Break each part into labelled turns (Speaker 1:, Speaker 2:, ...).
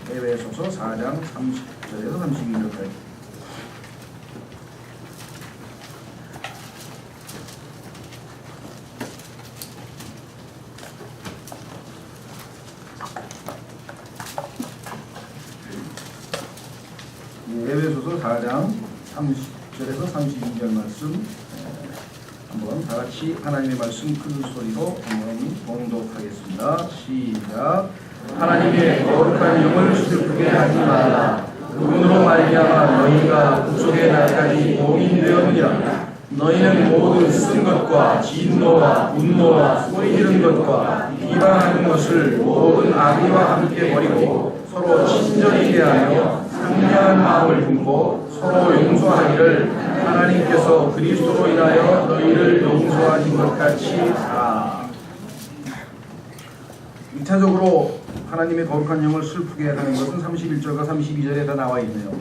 Speaker 1: 에베소서 4장 30절에서 32절까지. 에베소서 4장 30절에서 32절 말씀 한번 다 같이 하나님의 말씀 큰 소리로 한번 봉독하겠습니다. 시작. 하나님의 거룩한 영을 슬프게 하지 말라. 그분으로 말미암아 너희가 구속의 날까지 봉인되었느니라. 너희는 모두 쓴 것과 진노와 분노와 소리 지른 것과 비방하는 것을 모든 악의와 함께 버리고 서로 친절히 대하며 상냥한 마음을 품고 서로 용서하기를 하나님께서 그리스도로 인하여 너희를 용서하신 것 같이 하라. 2차적으로 하나님의 거룩한 영을 슬프게 하는 것은 31절과 32절에 다 나와 있네요.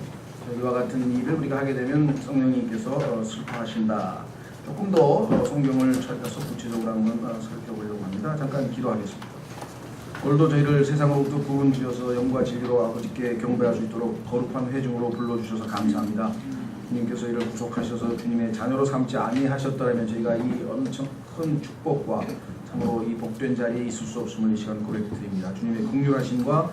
Speaker 1: 이와 같은 일을 우리가 하게 되면 성령님께서 슬퍼하신다. 조금 더 성경을 찾아서 구체적으로 한번 살펴보려고 합니다. 잠깐 기도하겠습니다. 오늘도 저희를 세상으로부터 구원주셔서 영과 진리로 아버지께 경배할 수 있도록 거룩한 회중으로 불러주셔서 감사합니다. 주님께서 이를 구속하셔서 주님의 자녀로 삼지 아니하셨더라면 저희가 이 엄청 큰 축복과 참으로 이 복된 자리에 있을 수 없음을 이 시간 고백드립니다. 주님의 긍휼하심과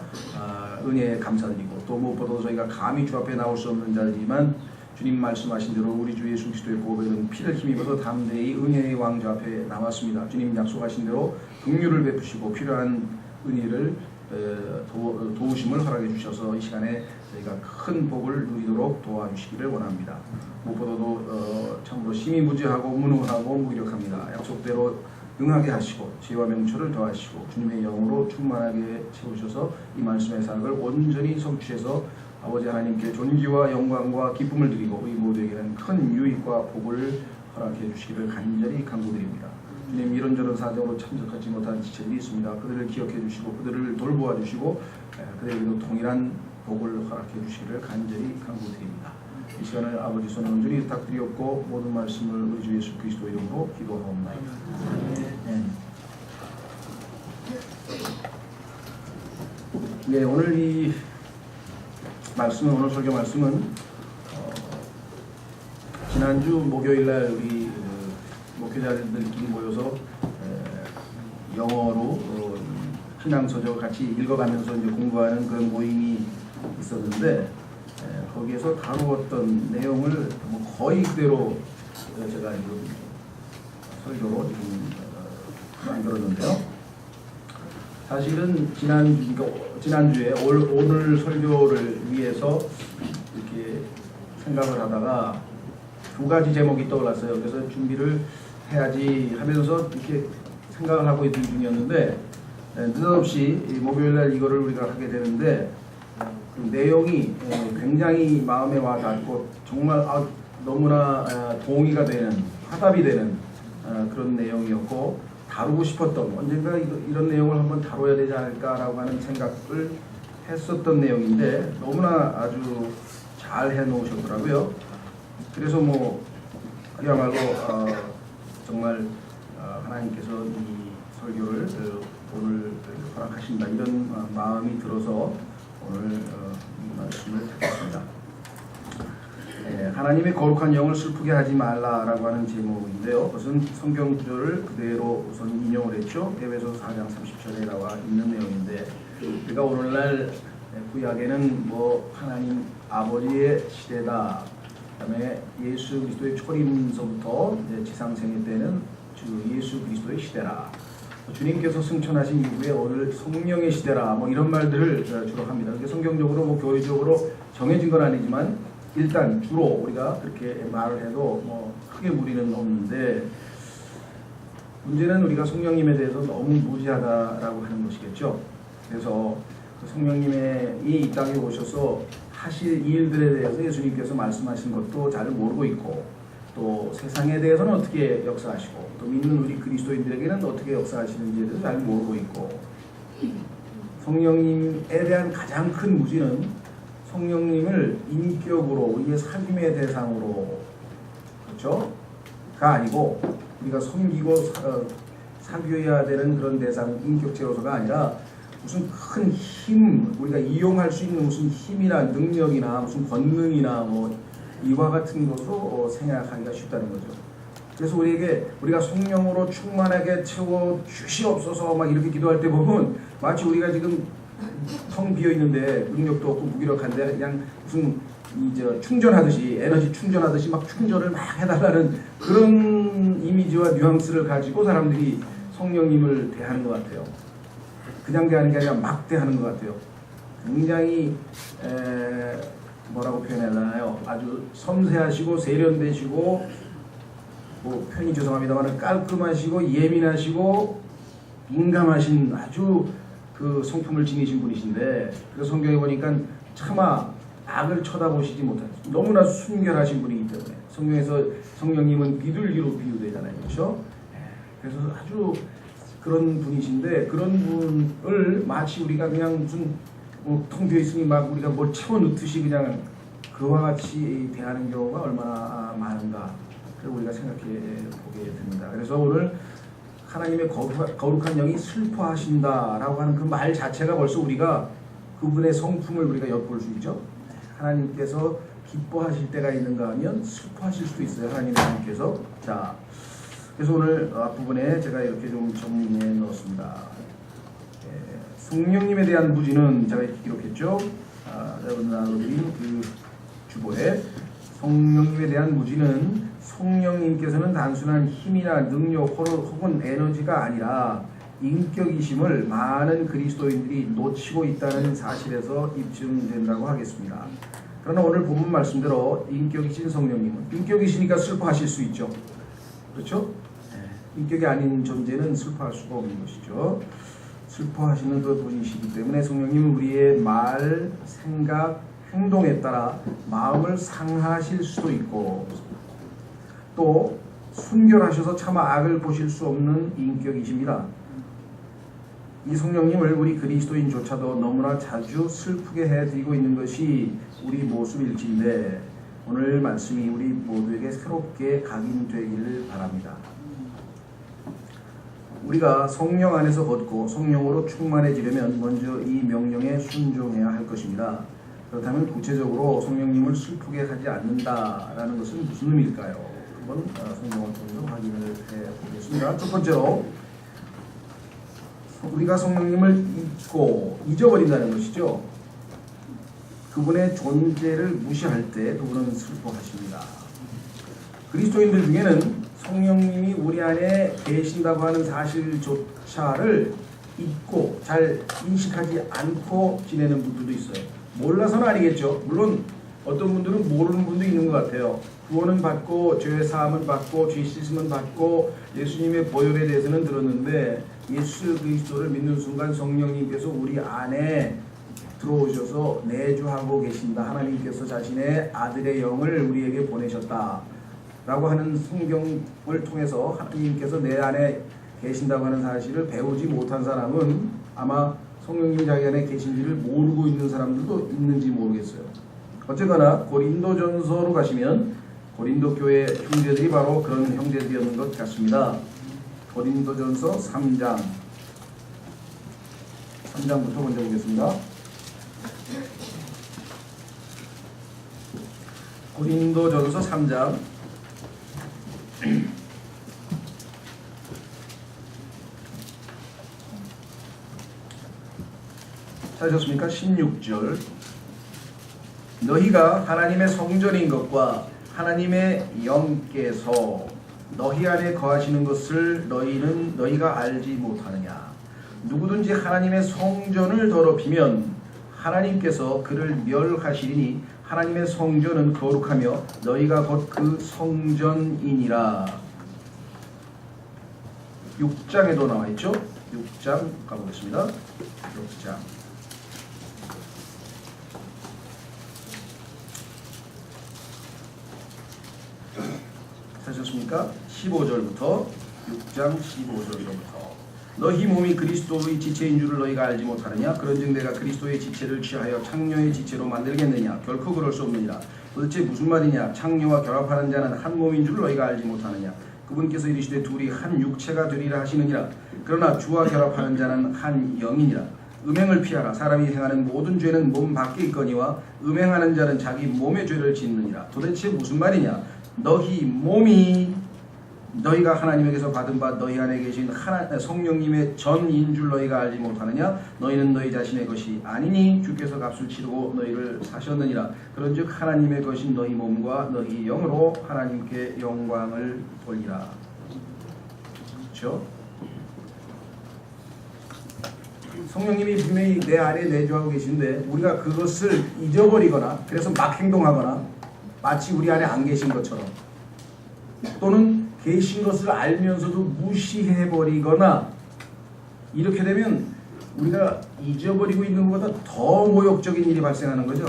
Speaker 1: 은혜에 감사드리고 또 무엇보다도 저희가 감히 주 앞에 나올 수 없는 자들이지만 주님 말씀하신 대로 우리 주 예수 그리스도의 보배는 피를 힘입어서 담대히 은혜의 왕좌 앞에 나왔습니다. 주님 약속하신 대로 긍휼을 베푸시고 필요한 은혜를 도우심을 허락해 주셔서 이 시간에 저희가 큰 복을 누리도록 도와주시기를 원합니다. 무엇보다도 참으로 심히 무지하고 무능하고 무기력합니다. 약속대로 응하게 하시고 지혜와 명철을 더하시고 주님의 영으로 충만하게 채우셔서 이 말씀의 사역을 온전히 성취해서 아버지 하나님께 존귀와 영광과 기쁨을 드리고 우리 모두에게는 큰 유익과 복을 허락해 주시기를 간절히 간구드립니다. 주님 이런저런 사정으로 참석하지 못한 지체들이 있습니다. 그들을 기억해 주시고 그들을 돌보아 주시고 그들에게도 동일한 복을 허락해 주시기를 간절히 간구드립니다. 이 시간을 아버지 손에 온전히 부탁드리옵고 모든 말씀을 우리 주 예수 그리스도 이름으로 기도하옵나이다. 네, 오늘 이 말씀은 오늘 설교 말씀은 지난주 목요일날 우리 목회자들끼리 모여서 영어로 신앙서적 같이 읽어가면서 이제 공부하는 그런 모임이 있었는데 거기에서 다루었던 내용을 거의 그대로 제가 지금 설교로 만들었는데요. 사실은 지난주에 오늘 설교를 위해서 이렇게 생각을 하다가 두 가지 제목이 떠올랐어요. 그래서 준비를 해야지 하면서 이렇게 생각을 하고 있던 중이었는데 느닷없이 목요일날 이거를 우리가 하게 되는데 그 내용이 굉장히 마음에 와닿고 정말 너무나 동의가 되는 화답이 되는 그런 내용이었고 다루고 싶었던 언젠가 이런 내용을 한번 다뤄야 되지 않을까라고 하는 생각을 했었던 내용인데 너무나 아주 잘 해놓으셨더라고요. 그래서 그야말로 정말 하나님께서 이 설교를 오늘 허락하신다 이런 마음이 들어서 오늘 이 말씀을 드렸습니다. 하나님의 거룩한 영을 슬프게 하지 말라라고 하는 제목인데요. 그것은 성경 구절을 그대로 우선 인용을 했죠. 에베소서 4장 30절에 나와 있는 내용인데 우리가 오늘날 구약에는 하나님 아버지의 시대다. 그다음에 예수 그리스도의 초림서부터 지상생애 때는 주 예수 그리스도의 시대라. 주님께서 승천하신 이후에 오늘 성령의 시대라. 이런 말들을 주로 합니다. 그게 성경적으로 교회적으로 정해진 건 아니지만 일단 주로 우리가 그렇게 말을 해도 크게 무리는 없는데 문제는 우리가 성령님에 대해서 너무 무지하다라고 하는 것이겠죠. 그래서 성령님이 이 땅에 오셔서 하실 일들에 대해서 예수님께서 말씀하신 것도 잘 모르고 있고 또 세상에 대해서는 어떻게 역사하시고 또 믿는 우리 그리스도인들에게는 어떻게 역사하시는지에 대해서 잘 모르고 있고 성령님에 대한 가장 큰 무지는 성령님을 인격으로 우리의 삶의 대상으로 그렇죠?가 아니고 우리가 섬기고 사귀어야 되는 그런 대상 인격체로서가 아니라 무슨 큰 힘, 우리가 이용할 수 있는 무슨 힘이나 능력이나 무슨 권능이나 뭐 이와 같은 것으로 생각하기가 쉽다는 거죠. 그래서 우리가 성령으로 충만하게 채워 주시옵소서 막 이렇게 기도할 때 보면 마치 우리가 지금 텅 비어 있는데 능력도 없고 무기력한데 그냥 무슨 충전하듯이 에너지 충전하듯이 막 충전을 막 해달라는 그런 이미지와 뉘앙스를 가지고 사람들이 성령님을 대하는 것 같아요. 그냥 대하는 게 아니라 막 대하는 것 같아요. 굉장히 뭐라고 표현해야 하나요? 아주 섬세하시고 세련되시고 뭐 표현이 죄송합니다만 깔끔하시고 예민하시고 민감하신 아주 그 성품을 지니신 분이신데 그 성경에 보니까 차마 악을 쳐다보시지 못하는 너무나 순결하신 분이기 때문에 성경에서 성령님은 비둘기로 비유되잖아요. 그렇죠? 그래서 아주 그런 분이신데 그런 분을 마치 우리가 그냥 무슨 텅 비어 있으니 막 우리가 뭘 채워 넣듯이 그냥 그와 같이 대하는 경우가 얼마나 많은가 그리고 우리가 생각해 보게 됩니다. 그래서 오늘 하나님의 거룩한 영이 슬퍼하신다라고 하는 그 말 자체가 벌써 우리가 그분의 성품을 우리가 엿볼 수 있죠. 하나님께서 기뻐하실 때가 있는가 하면 슬퍼하실 수도 있어요. 하나님께서. 자, 그래서 오늘 앞부분에 제가 이렇게 좀 정리해 넣었습니다. 성령님에 대한 무지는 제가 이렇게 기록했죠. 여러분 나눠드린 그 주보에 성령님에 대한 무지는 성령님께서는 단순한 힘이나 능력 혹은 에너지가 아니라 인격이심을 많은 그리스도인들이 놓치고 있다는 사실에서 입증된다고 하겠습니다. 그러나 오늘 본문 말씀대로 인격이신 성령님은 인격이시니까 슬퍼하실 수 있죠. 그렇죠? 인격이 아닌 존재는 슬퍼할 수가 없는 것이죠. 슬퍼하시는 그 분이시기 때문에 성령님은 우리의 말, 생각, 행동에 따라 마음을 상하실 수도 있고 또 순결하셔서 차마 악을 보실 수 없는 인격이십니다. 이 성령님을 우리 그리스도인조차도 너무나 자주 슬프게 해드리고 있는 것이 우리 모습일진데 오늘 말씀이 우리 모두에게 새롭게 각인되기를 바랍니다. 우리가 성령 안에서 걷고 성령으로 충만해지려면 먼저 이 명령에 순종해야 할 것입니다. 그렇다면 구체적으로 성령님을 슬프게 하지 않는다라는 것은 무슨 의미일까요? 한번 성경을 통해서 확인을 해보겠습니다. 첫 번째로 우리가 성령님을 잊어버린다는 것이죠. 그분의 존재를 무시할 때 그분은 슬퍼하십니다. 그리스도인들 중에는 성령님이 우리 안에 계신다고 하는 사실조차를 잊고 잘 인식하지 않고 지내는 분들도 있어요. 몰라서는 아니겠죠. 물론 어떤 분들은 모르는 분도 있는 것 같아요. 구원은 받고 죄 사함은 받고 죄 씻음은 받고 예수님의 보혈에 대해서는 들었는데 예수 그리스도를 믿는 순간 성령님께서 우리 안에 들어오셔서 내주하고 계신다. 하나님께서 자신의 아들의 영을 우리에게 보내셨다. 라고 하는 성경을 통해서 하나님께서 내 안에 계신다고 하는 사실을 배우지 못한 사람은 아마 성령님이 자기 안에 계신지를 모르고 있는 사람들도 있는지 모르겠어요. 어쨌거나 고린도전서로 가시면 고린도 교회 형제들이 바로 그런 형제들이었는 것 같습니다. 고린도전서 3장부터 먼저 보겠습니다. 고린도전서 3장 찾으셨습니까? 16절 너희가 하나님의 성전인 것과 하나님의 영께서 너희 안에 거하시는 것을 너희가 알지 못하느냐. 누구든지 하나님의 성전을 더럽히면 하나님께서 그를 멸하시리니 하나님의 성전은 거룩하며 너희가 곧 그 성전이니라. 6장에도 나와있죠. 6장 가보겠습니다. 6장 찾으셨습니까? 15절부터 6장 15절부터 너희 몸이 그리스도의 지체인 줄을 너희가 알지 못하느냐? 그런즉 내가 그리스도의 지체를 취하여 창녀의 지체로 만들겠느냐? 결코 그럴 수 없느니라. 도대체 무슨 말이냐? 창녀와 결합하는 자는 한 몸인 줄을 너희가 알지 못하느냐? 그분께서 이르시되 둘이 한 육체가 되리라 하시느니라. 그러나 주와 결합하는 자는 한 영이니라. 음행을 피하라. 사람이 행하는 모든 죄는 몸 밖에 있거니와 음행하는 자는 자기 몸의 죄를 짓느니라. 도대체 무슨 말이냐? 너희 몸이 너희가 하나님에게서 받은 바 너희 안에 계신 성령님의 전인 줄 너희가 알지 못하느냐? 너희는 너희 자신의 것이 아니니 주께서 값을 치르고 너희를 사셨느니라. 그런즉 하나님의 것인 너희 몸과 너희 영으로 하나님께 영광을 돌리라. 그렇죠? 성령님이 분명히 내 안에 내주하고 계신데 우리가 그것을 잊어버리거나 그래서 막 행동하거나 마치 우리 안에 안 계신 것처럼 또는 계신 것을 알면서도 무시해버리거나 이렇게 되면 우리가 잊어버리고 있는 것보다 더 모욕적인 일이 발생하는 거죠.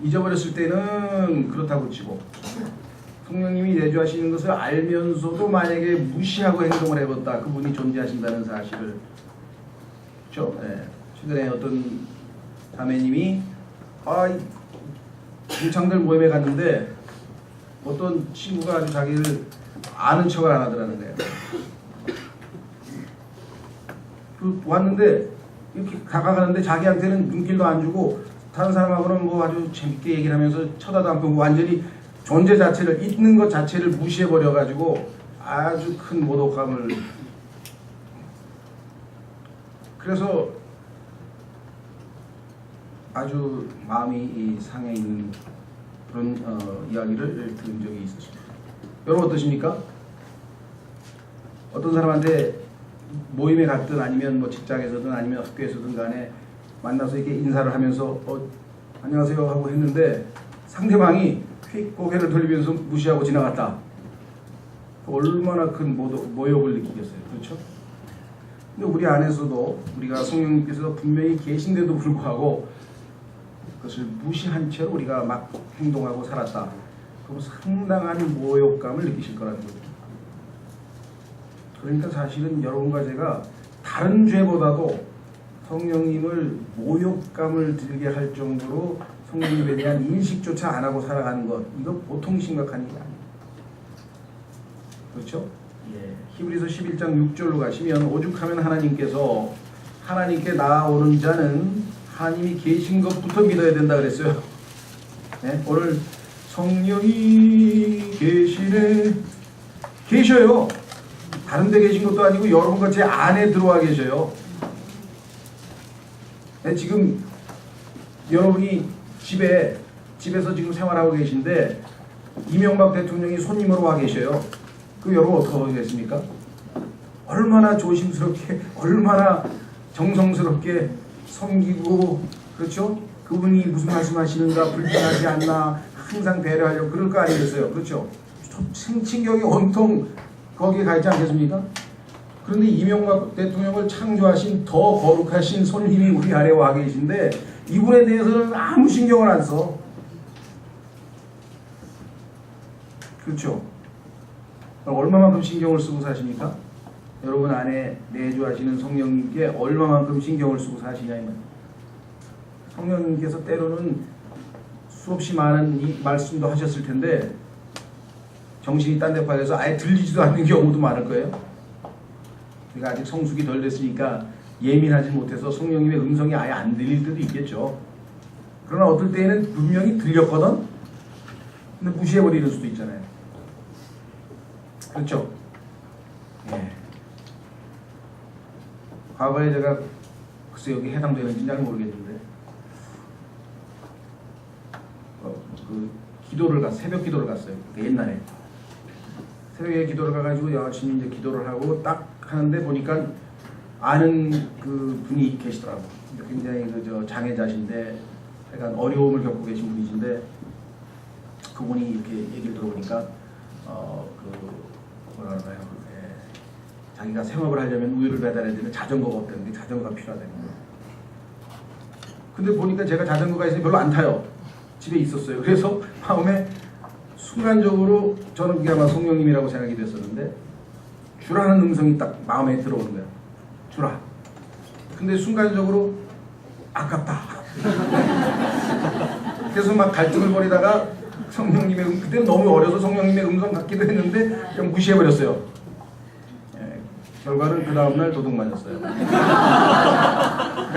Speaker 1: 잊어버렸을 때는 그렇다고 치고 성령님이 내주하시는 것을 알면서도 만약에 무시하고 행동을 해봤다. 그분이 존재하신다는 사실을. 그렇죠? 네. 최근에 어떤 자매님이 동창들 모임에 갔는데 어떤 친구가 아주 자기를 아는 척을 안 하더라는 거예요. 왔는데 이렇게 다가가는데 자기한테는 눈길도 안 주고 다른 사람하고는 뭐 아주 재밌게 얘기를 하면서 쳐다도 안 보고 완전히 존재 자체를 있는 것 자체를 무시해버려 가지고 아주 큰 모독감을. 그래서 아주 마음이 상해 있는 그런 이야기를 들은 적이 있었습니다. 여러분 어떠십니까? 어떤 사람한테 모임에 갔든 아니면 뭐 직장에서든 아니면 학교에서든 간에 만나서 이렇게 인사를 하면서 안녕하세요 하고 했는데 상대방이 휙 고개를 돌리면서 무시하고 지나갔다. 얼마나 큰 모욕을 느끼겠어요. 그렇죠? 근데 우리 안에서도 우리가 성령님께서 분명히 계신데도 불구하고 그것을 무시한 채로 우리가 막 행동하고 살았다. 그럼 상당한 모욕감을 느끼실 거라는 거죠. 그러니까 사실은 여러분과 제가 다른 죄보다도 성령님을 모욕감을 들게 할 정도로 성령님에 대한 인식조차 안 하고 살아가는 것, 이거 보통 심각한 일이 아니에요. 그렇죠? 예. 히브리서 11장 6절로 가시면 오죽하면 하나님께서 하나님께 나아오는 자는 하나님이 계신 것부터 믿어야 된다 그랬어요. 네? 오늘 성령이 계시네. 계셔요. 다른 데 계신 것도 아니고 여러분과 제 안에 들어와 계셔요. 네? 지금 여러분이 집에서 지금 생활하고 계신데 이명박 대통령이 손님으로 와 계셔요. 그 여러분 어떻게 하겠습니까? 얼마나 조심스럽게 얼마나 정성스럽게 섬기고 그렇죠? 그분이 무슨 말씀하시는가 불편하지 않나 항상 배려하려고 그럴 거 아니겠어요? 그렇죠? 신경이 온통 거기에 가 있지 않겠습니까? 그런데 이명박 대통령을 창조하신 더 거룩하신 손님이 우리 아래에 와 계신데 이분에 대해서는 아무 신경을 안 써. 그렇죠? 얼마만큼 신경을 쓰고 사십니까? 여러분 안에 내주하시는 성령님께 얼마만큼 신경을 쓰고 사시냐 이 말이에요. 성령님께서 때로는 수없이 많은 이 말씀도 하셨을 텐데 정신이 딴 데 빠져서 아예 들리지도 않는 경우도 많을 거예요. 우리가 아직 성숙이 덜 됐으니까 예민하지 못해서 성령님의 음성이 아예 안 들릴 때도 있겠죠. 그러나 어떨 때에는 분명히 들렸거든? 근데 무시해버리는 수도 있잖아요. 그렇죠? 예. 과거에 제가 글쎄 여기 해당되는지 잘 모르겠는데 새벽 기도를 갔어요. 옛날에 새벽에 기도를 가가지고 열심히 이제 기도를 하고 딱 하는데 보니까 아는 그 분이 계시더라고. 굉장히 그 장애자신데 약간 어려움을 겪고 계신 분이신데 그분이 이렇게 얘기를 들어보니까 뭐라 그럴까요? 자기가 생업을 하려면 우유를 배달해야 되는 자전거가 없다는데 자전거가 필요하다는 거예요. 근데 보니까 제가 자전거가 있으니 별로 안 타요. 집에 있었어요. 그래서 마음에 순간적으로 저는 그게 아마 성령님이라고 생각이 됐었는데 주라는 음성이 딱 마음에 들어오는 거예요. 주라. 근데 순간적으로 아깝다. 그래서 막 갈등을 벌이다가 성령님의 그때는 너무 어려서 성령님의 음성 같기도 했는데 그냥 무시해버렸어요. 예, 결과는 그 다음날 도둑 맞았어요.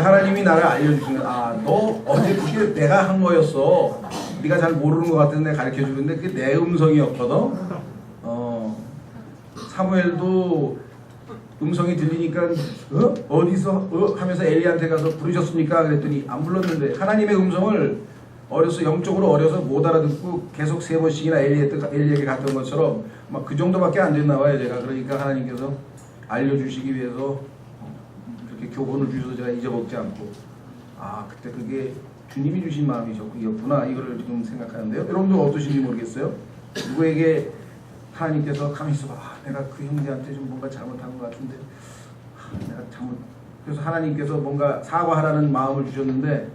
Speaker 1: 하나님이 나를 알려주시는 너 어제 그게 내가 한 거였어. 네가 잘 모르는 것 같은데 내가 가르쳐주는데 그게 내 음성이었거든. 사무엘도 음성이 들리니까 어디서 하면서 엘리한테 가서 부르셨습니까? 그랬더니 안 불렀는데 하나님의 음성을 영적으로 어려서 못 알아듣고 계속 3번씩이나 엘리에게 갔던 것처럼 막 그 정도밖에 안 됐나 봐요 제가. 그러니까 하나님께서 알려주시기 위해서 그렇게 교훈을 주셔서 제가 잊어먹지 않고 그때 그게 주님이 주신 마음이었구나 이거를 지금 생각하는데요. 여러분도 어떠신지 모르겠어요. 누구에게 하나님께서 가만히 있어봐. 내가 그 형제한테 좀 뭔가 잘못한 것 같은데 내가 그래서 하나님께서 뭔가 사과하라는 마음을 주셨는데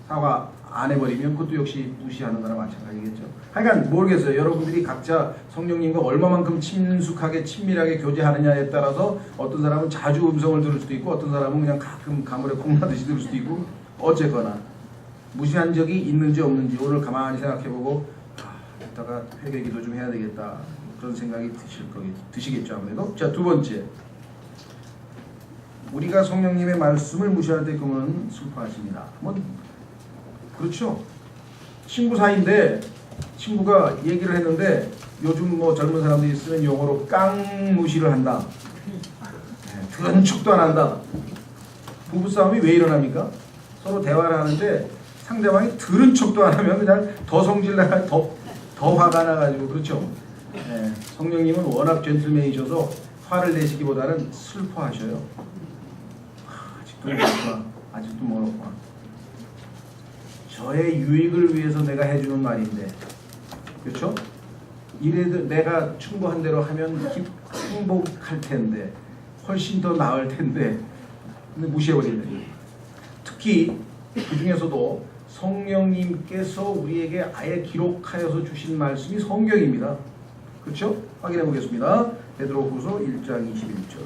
Speaker 1: 사과 안 해버리면 그것도 역시 무시하는 거나 마찬가지겠죠. 하여간 모르겠어요. 여러분들이 각자 성령님과 얼마만큼 친숙하게 친밀하게 교제하느냐에 따라서 어떤 사람은 자주 음성을 들을 수도 있고 어떤 사람은 그냥 가끔 가물에 콩나듯이 들을 수도 있고 어쨌거나 무시한 적이 있는지 없는지 오늘 가만히 생각해보고 이따가 회개기도 좀 해야 되겠다 그런 생각이 드시겠죠 아무래도. 자, 두 번째, 우리가 성령님의 말씀을 무시할 때 그러면 슬퍼하십니다. 그렇죠. 친구 사이인데 친구가 얘기를 했는데 요즘 젊은 사람들이 쓰는 용어로 깡무시를 한다. 들은 척도 안 한다. 부부싸움이 왜 일어납니까? 서로 대화를 하는데 상대방이 들은 척도 안 하면 그냥 더 성질나가 더 화가 나가지고 그렇죠. 성령님은 워낙 젠틀맨이셔서 화를 내시기보다는 슬퍼하셔요. 아직도 멀었구나. 저의 유익을 위해서 내가 해주는 말인데 그렇죠? 이래도 내가 충고한 대로 하면 행복할 텐데 훨씬 더 나을 텐데 근데 무시해버리네. 특히 그 중에서도 성령님께서 우리에게 아예 기록하여서 주신 말씀이 성경입니다. 그렇죠? 확인해 보겠습니다. 베드로후서 1장 21절.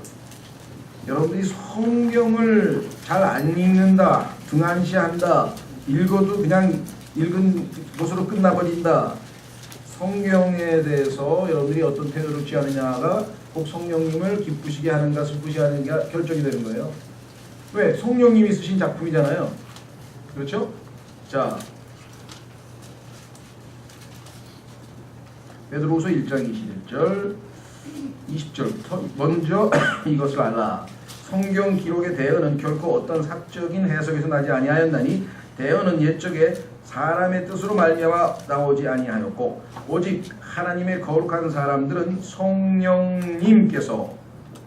Speaker 1: 여러분들이 성경을 잘 안 읽는다, 등한시한다, 읽어도 그냥 읽은 것으로 끝나버린다. 성경에 대해서 여러분들이 어떤 태도를 취하느냐가 꼭 성령님을 기쁘시게 하는가 슬프시게 하는가 결정이 되는 거예요. 왜? 성령님이 쓰신 작품이잖아요. 그렇죠? 자, 베드로후서 1장 21절 20절부터 먼저 이것을 알라. 성경 기록의 대언은 결코 어떤 사적인 해석에서 나지 아니하였나니 대언은 옛적에 사람의 뜻으로 말미암아 나오지 아니하였고 오직 하나님의 거룩한 사람들은 성령님께서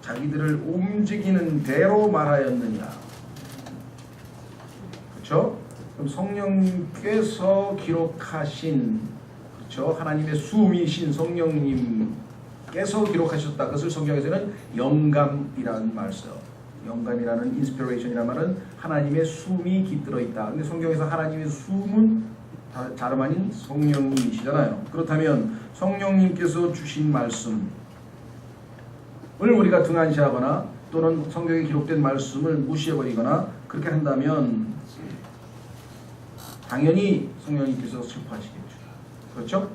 Speaker 1: 자기들을 움직이는 대로 말하였느니라. 그렇죠? 그럼 성령님께서 기록하신 그렇죠? 하나님의 수미신 성령님께서 기록하셨다. 그것을 성경에서는 영감이라는 말 써요. 영감이라는 인스피레이션이라는 말은 하나님의 숨이 깃들어 있다. 근데 성경에서 하나님의 숨은 다름 아닌 성령님이시잖아요. 그렇다면 성령님께서 주신 말씀을 우리가 등한시하거나 또는 성경에 기록된 말씀을 무시해버리거나 그렇게 한다면 당연히 성령님께서 슬퍼하시겠죠. 그렇죠?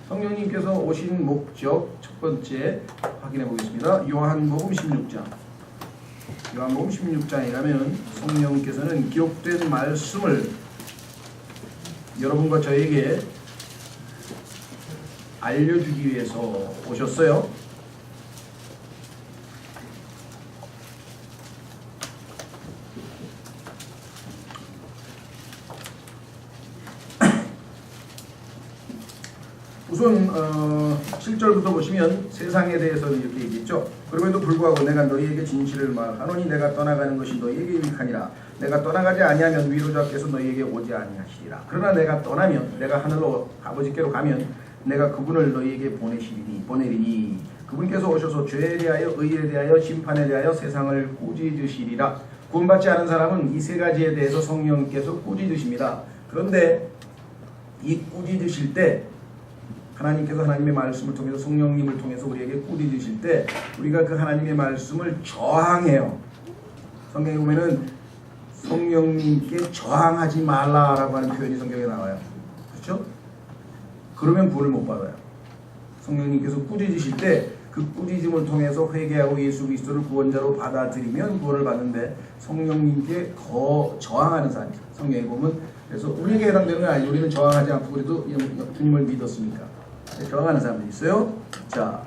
Speaker 1: 성령님께서 오신 목적 첫 번째 확인해 보겠습니다. 요한복음 16장. 요한복음 16장에 가면 성령께서는 기록된 말씀을 여러분과 저에게 알려주기 위해서 오셨어요. 우선 7절부터 보시면 세상에 대해서는 이렇게 얘기했죠. 그럼에도 불구하고 내가 너희에게 진실을 말하노니 내가 떠나가는 것이 너희에게 유익하니라. 내가 떠나가지 아니하면 위로자께서 너희에게 오지 아니하시리라. 그러나 내가 떠나면 내가 하늘로 아버지께로 가면 내가 그분을 너희에게 보내리니 그분께서 오셔서 죄에 대하여 의에 대하여 심판에 대하여 세상을 꾸짖으시리라. 구원받지 않은 사람은 이 세 가지에 대해서 성령께서 꾸짖으십니다. 그런데 이 꾸짖으실 때 하나님께서 하나님의 말씀을 통해서 성령님을 통해서 우리에게 꾸짖으실 때 우리가 그 하나님의 말씀을 저항해요. 성경에 보면은 성령님께 저항하지 말라라고 하는 표현이 성경에 나와요. 그렇죠? 그러면 구원을 못 받아요. 성령님께서 꾸짖으실 때 그 꾸짖음을 통해서 회개하고 예수 그리스도를 구원자로 받아들이면 구원을 받는데 성령님께 저항하는 사람이죠. 성경에 보면 그래서 우리에게 해당되는 건 아니고 우리는 저항하지 않고 그래도 주님을 믿었으니까 저항하는 사람들이 있어요. 자,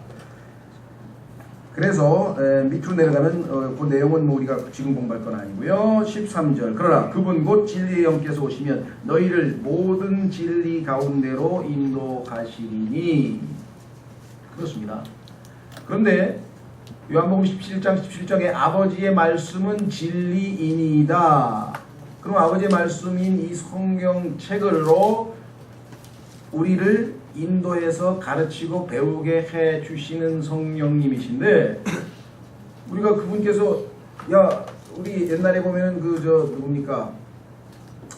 Speaker 1: 그래서 밑으로 내려가면 그 내용은 뭐 우리가 지금 공부할 건 아니고요. 13절 그러나 그분 곧 진리의 영께서 오시면 너희를 모든 진리 가운데로 인도하시리니 그렇습니다. 그런데 요한복음 17장 17장에 아버지의 말씀은 진리이니이다. 그럼 아버지의 말씀인 이 성경책으로 우리를 인도해서 가르치고 배우게 해 주시는 성령님이신데 우리가 그분께서 야 우리 옛날에 보면 그 누굽니까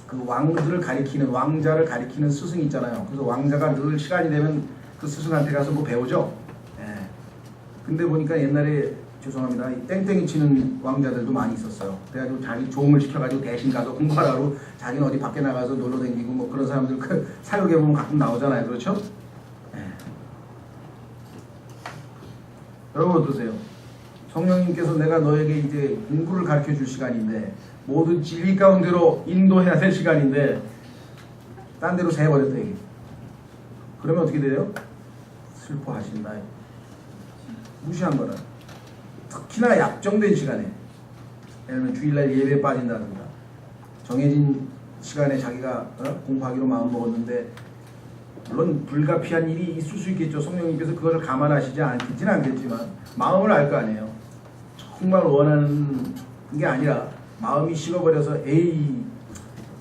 Speaker 1: 그 왕들을 가리키는 왕자를 가리키는 스승이 있잖아요. 그래서 왕자가 늘 시간이 되면 그 스승한테 가서 뭐 배우죠. 예. 근데 보니까 옛날에 죄송합니다. 이 땡땡이 치는 왕자들도 많이 있었어요. 그래가지고 자기 조음을 시켜가지고 대신 가서 공부하라고 자기는 어디 밖에 나가서 놀러 다니고 뭐 그런 사람들 그 사역에 보면 가끔 나오잖아요. 그렇죠? 네. 여러분 어떠세요? 성령님께서 내가 너에게 이제 공부를 가르쳐 줄 시간인데 모든 진리 가운데로 인도해야 될 시간인데 딴 데로 새버렸다 이게. 그러면 어떻게 돼요? 슬퍼하신다. 무시한 거라. 특히나 약정된 시간에 예를 들면 주일날 예배에 빠진다든가 정해진 시간에 자기가 공부하기로 마음먹었는데 물론 불가피한 일이 있을 수 있겠죠. 성령님께서 그것을 감안하시지 않겠지는 않겠지만 마음을 알 거 아니에요. 정말 원하는 게 아니라 마음이 식어버려서 에이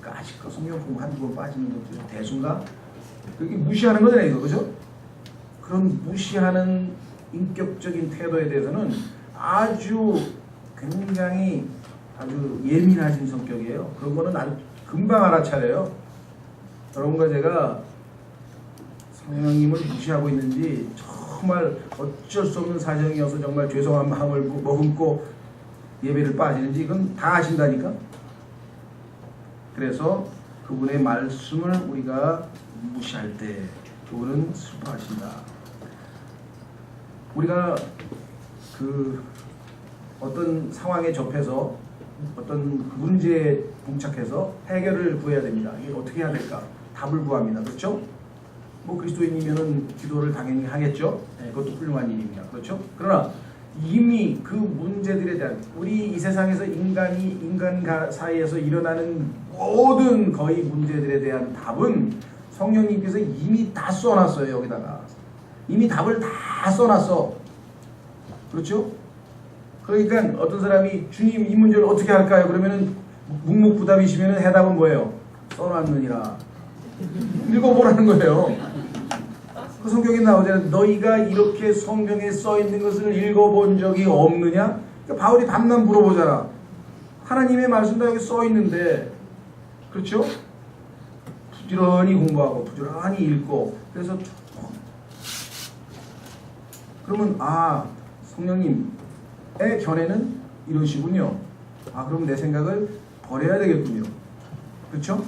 Speaker 1: 아직까 성령 공부 한두 번 빠지는 것도 대수인가? 그게 무시하는 거잖아요. 이거 그죠? 그런 무시하는 인격적인 태도에 대해서는 아주 굉장히 아주 예민하신 성격이에요. 그런 거는 아주 금방 알아차려요. 여러분과 제가 성령님을 무시하고 있는지 정말 어쩔 수 없는 사정이어서 정말 죄송한 마음을 머금고 예배를 빠지는지 이건 다 아신다니까. 그래서 그분의 말씀을 우리가 무시할 때 그분은 슬퍼하신다. 우리가 그 어떤 상황에 접해서 어떤 문제에 봉착해서 해결을 구해야 됩니다. 이게 어떻게 해야 될까? 답을 구합니다. 그렇죠? 뭐 그리스도인이면은 기도를 당연히 하겠죠. 네, 그것도 훌륭한 일입니다. 그렇죠? 그러나 이미 그 문제들에 대한 우리 이 세상에서 인간 사이에서 일어나는 모든 거의 문제들에 대한 답은 성령님께서 이미 다 써놨어요. 여기다가 이미 답을 다 써놨어. 그렇죠? 그러니까 어떤 사람이 주님 이 문제를 어떻게 할까요? 그러면은 묵묵부답이시면 해답은 뭐예요? 써놨느니라. 읽어보라는 거예요. 그 성경에 나오잖아요. 너희가 이렇게 성경에 써있는 것을 읽어본 적이 없느냐? 그러니까 바울이 밤낮 물어보잖아. 하나님의 말씀도 여기 써있는데 그렇죠? 부지런히 공부하고 부지런히 읽고 그래서 그러면 성령님의 견해는 이러시군요. 그럼 내 생각을 버려야 되겠군요. 그렇죠?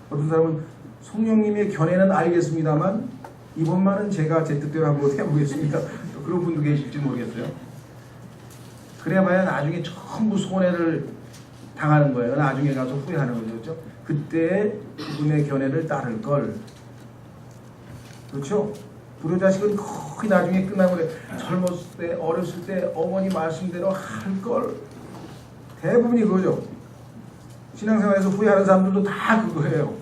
Speaker 1: 어떤 사람은 성령님의 견해는 알겠습니다만 이번만은 제가 제 뜻대로 한번 해보겠습니다. 그런 분도 계실지 모르겠어요. 그래봐야 나중에 전부 손해를 당하는 거예요. 나중에 가서 후회하는 거죠. 그렇죠? 그때 그분의 견해를 따를 걸. 그렇죠? 불효자식은 거의 나중에 끝나고 그래. 젊었을 때, 어렸을 때 어머니 말씀대로 할 걸. 대부분이 그거죠. 신앙생활에서 후회하는 사람들도 다 그거예요.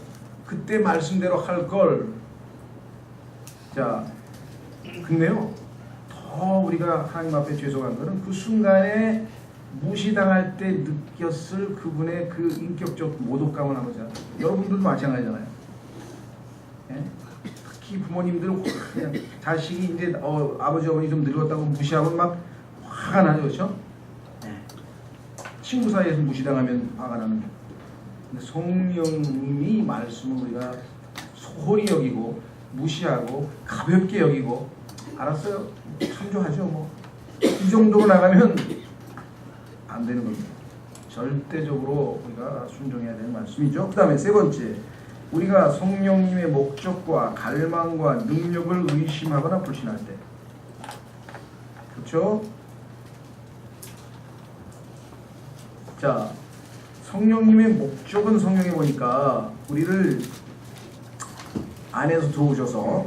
Speaker 1: 그때 말씀대로 할 걸. 자, 근데요, 더 우리가 하나님 앞에 죄송한 거는 그 순간에 무시당할 때 느꼈을 그분의 그 인격적 모독감을 한번 자. 여러분들도 마찬가지잖아요. 예? 특히 부모님들 그냥 자식이 이제 아버지 어머니 좀 늙었다고 무시하면 막 화가 나죠, 그렇죠? 예. 친구 사이에서 무시당하면 화가 나는. 근데 성령님이 말씀을 우리가 소홀히 여기고 무시하고 가볍게 여기고 알았어요? 참조하죠. 뭐 이 정도로 나가면 안 되는 겁니다. 절대적으로 우리가 순종해야 되는 말씀이죠. 그 다음에 세 번째, 우리가 성령님의 목적과 갈망과 능력을 의심하거나 불신할 때 그렇죠? 자, 성령님의 목적은 성경에 보니까 우리를 안에서 들어오셔서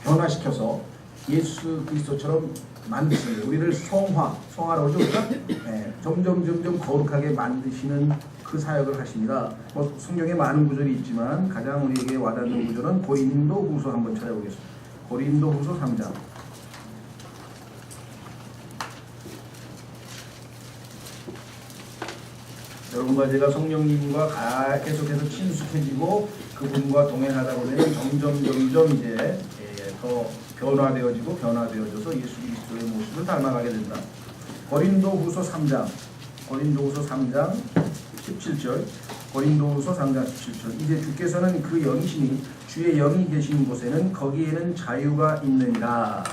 Speaker 1: 변화시켜서 예수 그리스도처럼 만드시는 거예요. 우리를 성화라고 그러죠? 네, 점점 거룩하게 만드시는 그 사역을 하십니다. 뭐 성경에 많은 구절이 있지만 가장 우리에게 와닿는 구절은 고린도후서 한번 찾아보겠습니다. 고린도후서 3장. 여러분과 제가 성령님과 계속해서 친숙해지고 그분과 동행하다 보면 점점 이제 더 변화되어져서 예수 그리스도의 모습을 닮아가게 된다. 고린도후서 3장 17절. 고린도후서 3장 17절. 이제 주께서는 그 영이시니 주의 영이 계신 곳에는 거기에는 자유가 있느니라.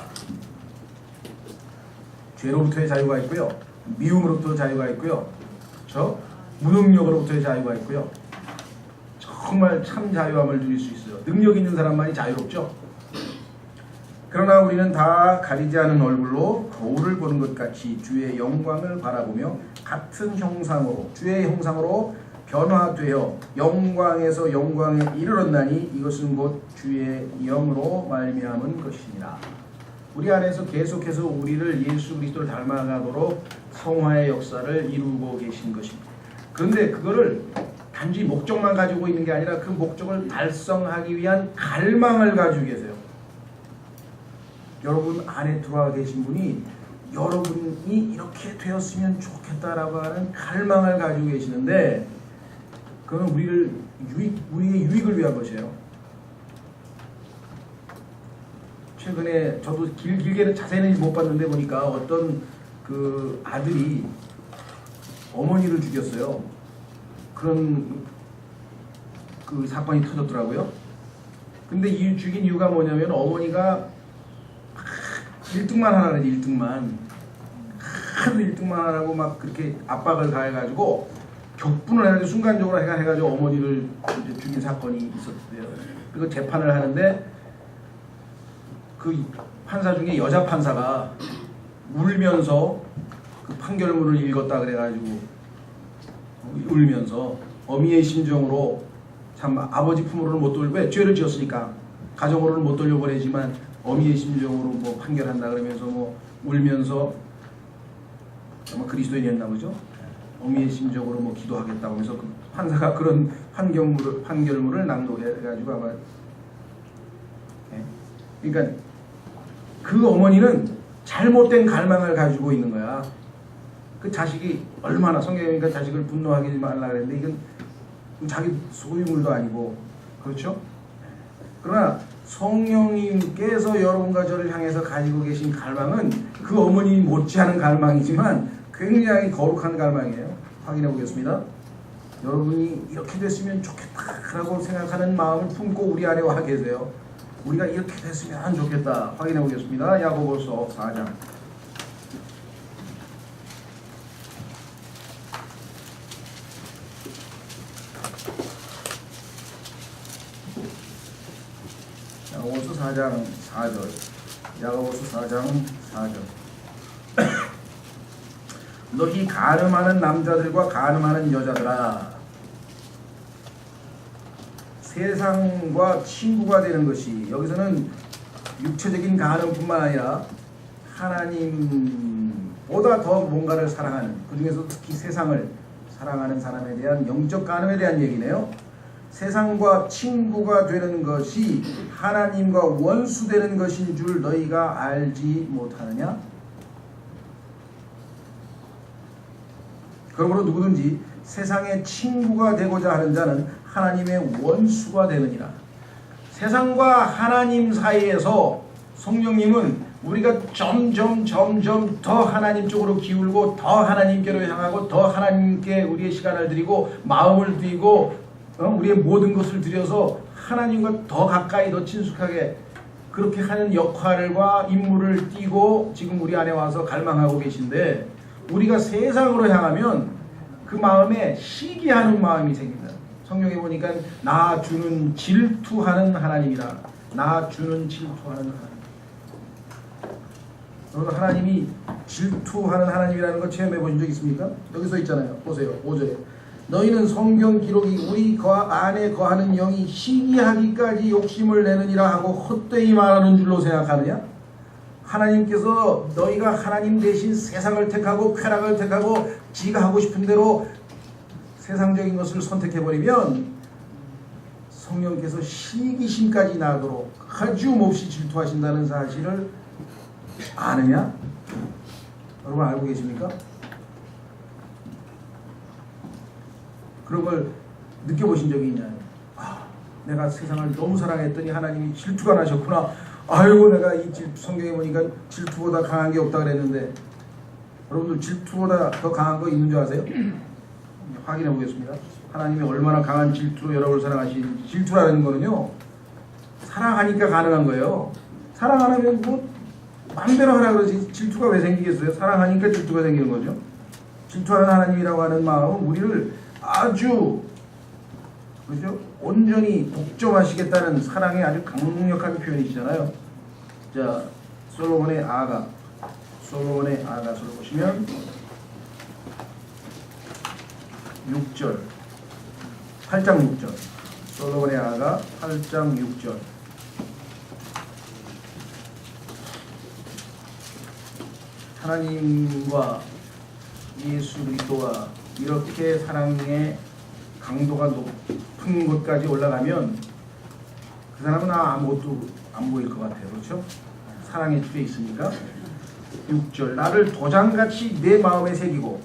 Speaker 1: 죄로부터의 자유가 있고요. 미움으로부터 자유가 있고요. 그렇죠? 무능력으로부터의 자유가 있고요. 정말 참 자유함을 누릴 수 있어요. 능력 있는 사람만이 자유롭죠. 그러나 우리는 다 가리지 않은 얼굴로 거울을 보는 것 같이 주의 영광을 바라보며 같은 형상으로 주의 형상으로 변화되어 영광에서 영광에 이르렀나니 이것은 곧 주의 영으로 말미암은 것이니라. 우리 안에서 계속해서 우리를 예수 그리스도를 닮아가도록 성화의 역사를 이루고 계신 것입니다. 그런데 그거를 단지 목적만 가지고 있는 게 아니라 그 목적을 달성하기 위한 갈망을 가지고 계세요. 여러분 안에 들어와 계신 분이 여러분이 이렇게 되었으면 좋겠다라고 하는 갈망을 가지고 계시는데 그건 우리의 유익을 위한 것이에요. 최근에 저도 길게는 자세히는 못 봤는데 보니까 어떤 그 아들이 어머니를 죽였어요. 그런 그 사건이 터졌더라고요. 근데 이 죽인 이유가 뭐냐면 어머니가 1등만 하라는 1등만 하도 1등만 하라고 막 그렇게 압박을 가해가지고 격분을 해가지고 순간적으로 해가지고 어머니를 이제 죽인 사건이 있었대요. 그리고 재판을 하는데 그 판사 중에 여자 판사가 울면서 그 판결문을 읽었다 그래가지고 울면서 어미의 심정으로 참 아버지 품으로는 못 돌려 왜 죄를 지었으니까 가정으로는 못 돌려보내지만 어미의 심정으로 뭐 판결한다 그러면서 뭐 울면서 아마 그리스도인이었나 보죠. 어미의 심정으로 뭐 기도하겠다고 하면서 그 판사가 그런 판결문을 낭독해가지고 아마 그러니까 그 어머니는 잘못된 갈망을 가지고 있는 거야. 그 자식이 얼마나 성경이니까 자식을 분노하게 말라 그랬는데 이건 자기 소유물도 아니고 그렇죠? 그러나 성령님께서 여러분과 저를 향해서 가지고 계신 갈망은 그 어머니 못지않은 갈망이지만 굉장히 거룩한 갈망이에요. 확인해 보겠습니다. 여러분이 이렇게 됐으면 좋겠다라고 생각하는 마음을 품고 우리 안에 와 계세요. 우리가 이렇게 됐으면 좋겠다. 확인해 보겠습니다. 야고보서 4장. 야고보서 4장 4절. 야고보서 4장 4절. 너희 간음하는 남자들과 간음하는 여자들아, 세상과 친구가 되는 것이, 여기서는 육체적인 간음뿐만 아니라 하나님보다 더 뭔가를 사랑하는, 그 중에서 특히 세상을 사랑하는 사람에 대한 영적 간음에 대한 얘기네요. 세상과 친구가 되는 것이 하나님과 원수되는 것인 줄 너희가 알지 못하느냐? 그러므로 누구든지 세상의 친구가 되고자 하는 자는 하나님의 원수가 되느니라. 세상과 하나님 사이에서 성령님은 우리가 점점 더 하나님 쪽으로 기울고 더 하나님께로 향하고 더 하나님께 우리의 시간을 드리고 마음을 드리고 우리의 모든 것을 들여서 하나님과 더 가까이 더 친숙하게 그렇게 하는 역할과 임무를 띠고 지금 우리 안에 와서 갈망하고 계신데, 우리가 세상으로 향하면 그 마음에 시기하는 마음이 생깁니다. 성경에 보니까 나 주는 질투하는 하나님이라. 나 주는 질투하는 하나님. 여러분 하나님이 질투하는 하나님이라는 거 체험해 보신 적 있습니까? 여기 써 있잖아요. 보세요. 5절에 너희는 성경 기록이 우리 안에 거하는 영이 시기하기까지 욕심을 내느니라 하고 헛되이 말하는 줄로 생각하느냐? 하나님께서 너희가 하나님 대신 세상을 택하고 쾌락을 택하고 지가 하고 싶은 대로 세상적인 것을 선택해버리면 성령께서 시기심까지 나도록 아주 몹시 질투하신다는 사실을 아느냐? 여러분 알고 계십니까? 그런 걸 느껴보신 적이 있나요? 아, 내가 세상을 너무 사랑했더니 하나님이 질투가 나셨구나. 아이고 내가 이 성경에 보니까 질투보다 강한 게 없다 그랬는데 여러분들 질투보다 더 강한 거 있는 줄 아세요? 확인해 보겠습니다. 하나님이 얼마나 강한 질투로 여러분을 사랑하시는지. 질투라는 거는요 사랑하니까 가능한 거예요. 사랑 안 하면 뭐 마음대로 하라 그러지 질투가 왜 생기겠어요? 사랑하니까 질투가 생기는 거죠. 질투하는 하나님이라고 하는 마음은 우리를 아주 그죠? 온전히 독점하시겠다는 사랑의 아주 강력한 표현이시잖아요. 자, 솔로몬의 아가서를 보시면 6절 8장 6절 솔로몬의 아가 8장 6절 하나님과 예수 그리스도와 이렇게 사랑의 강도가 높은 곳까지 올라가면 그 사람은 아무것도 안 보일 것 같아요. 그렇죠? 사랑에 주에 있으니까 6절 나를 도장같이 내 마음에 새기고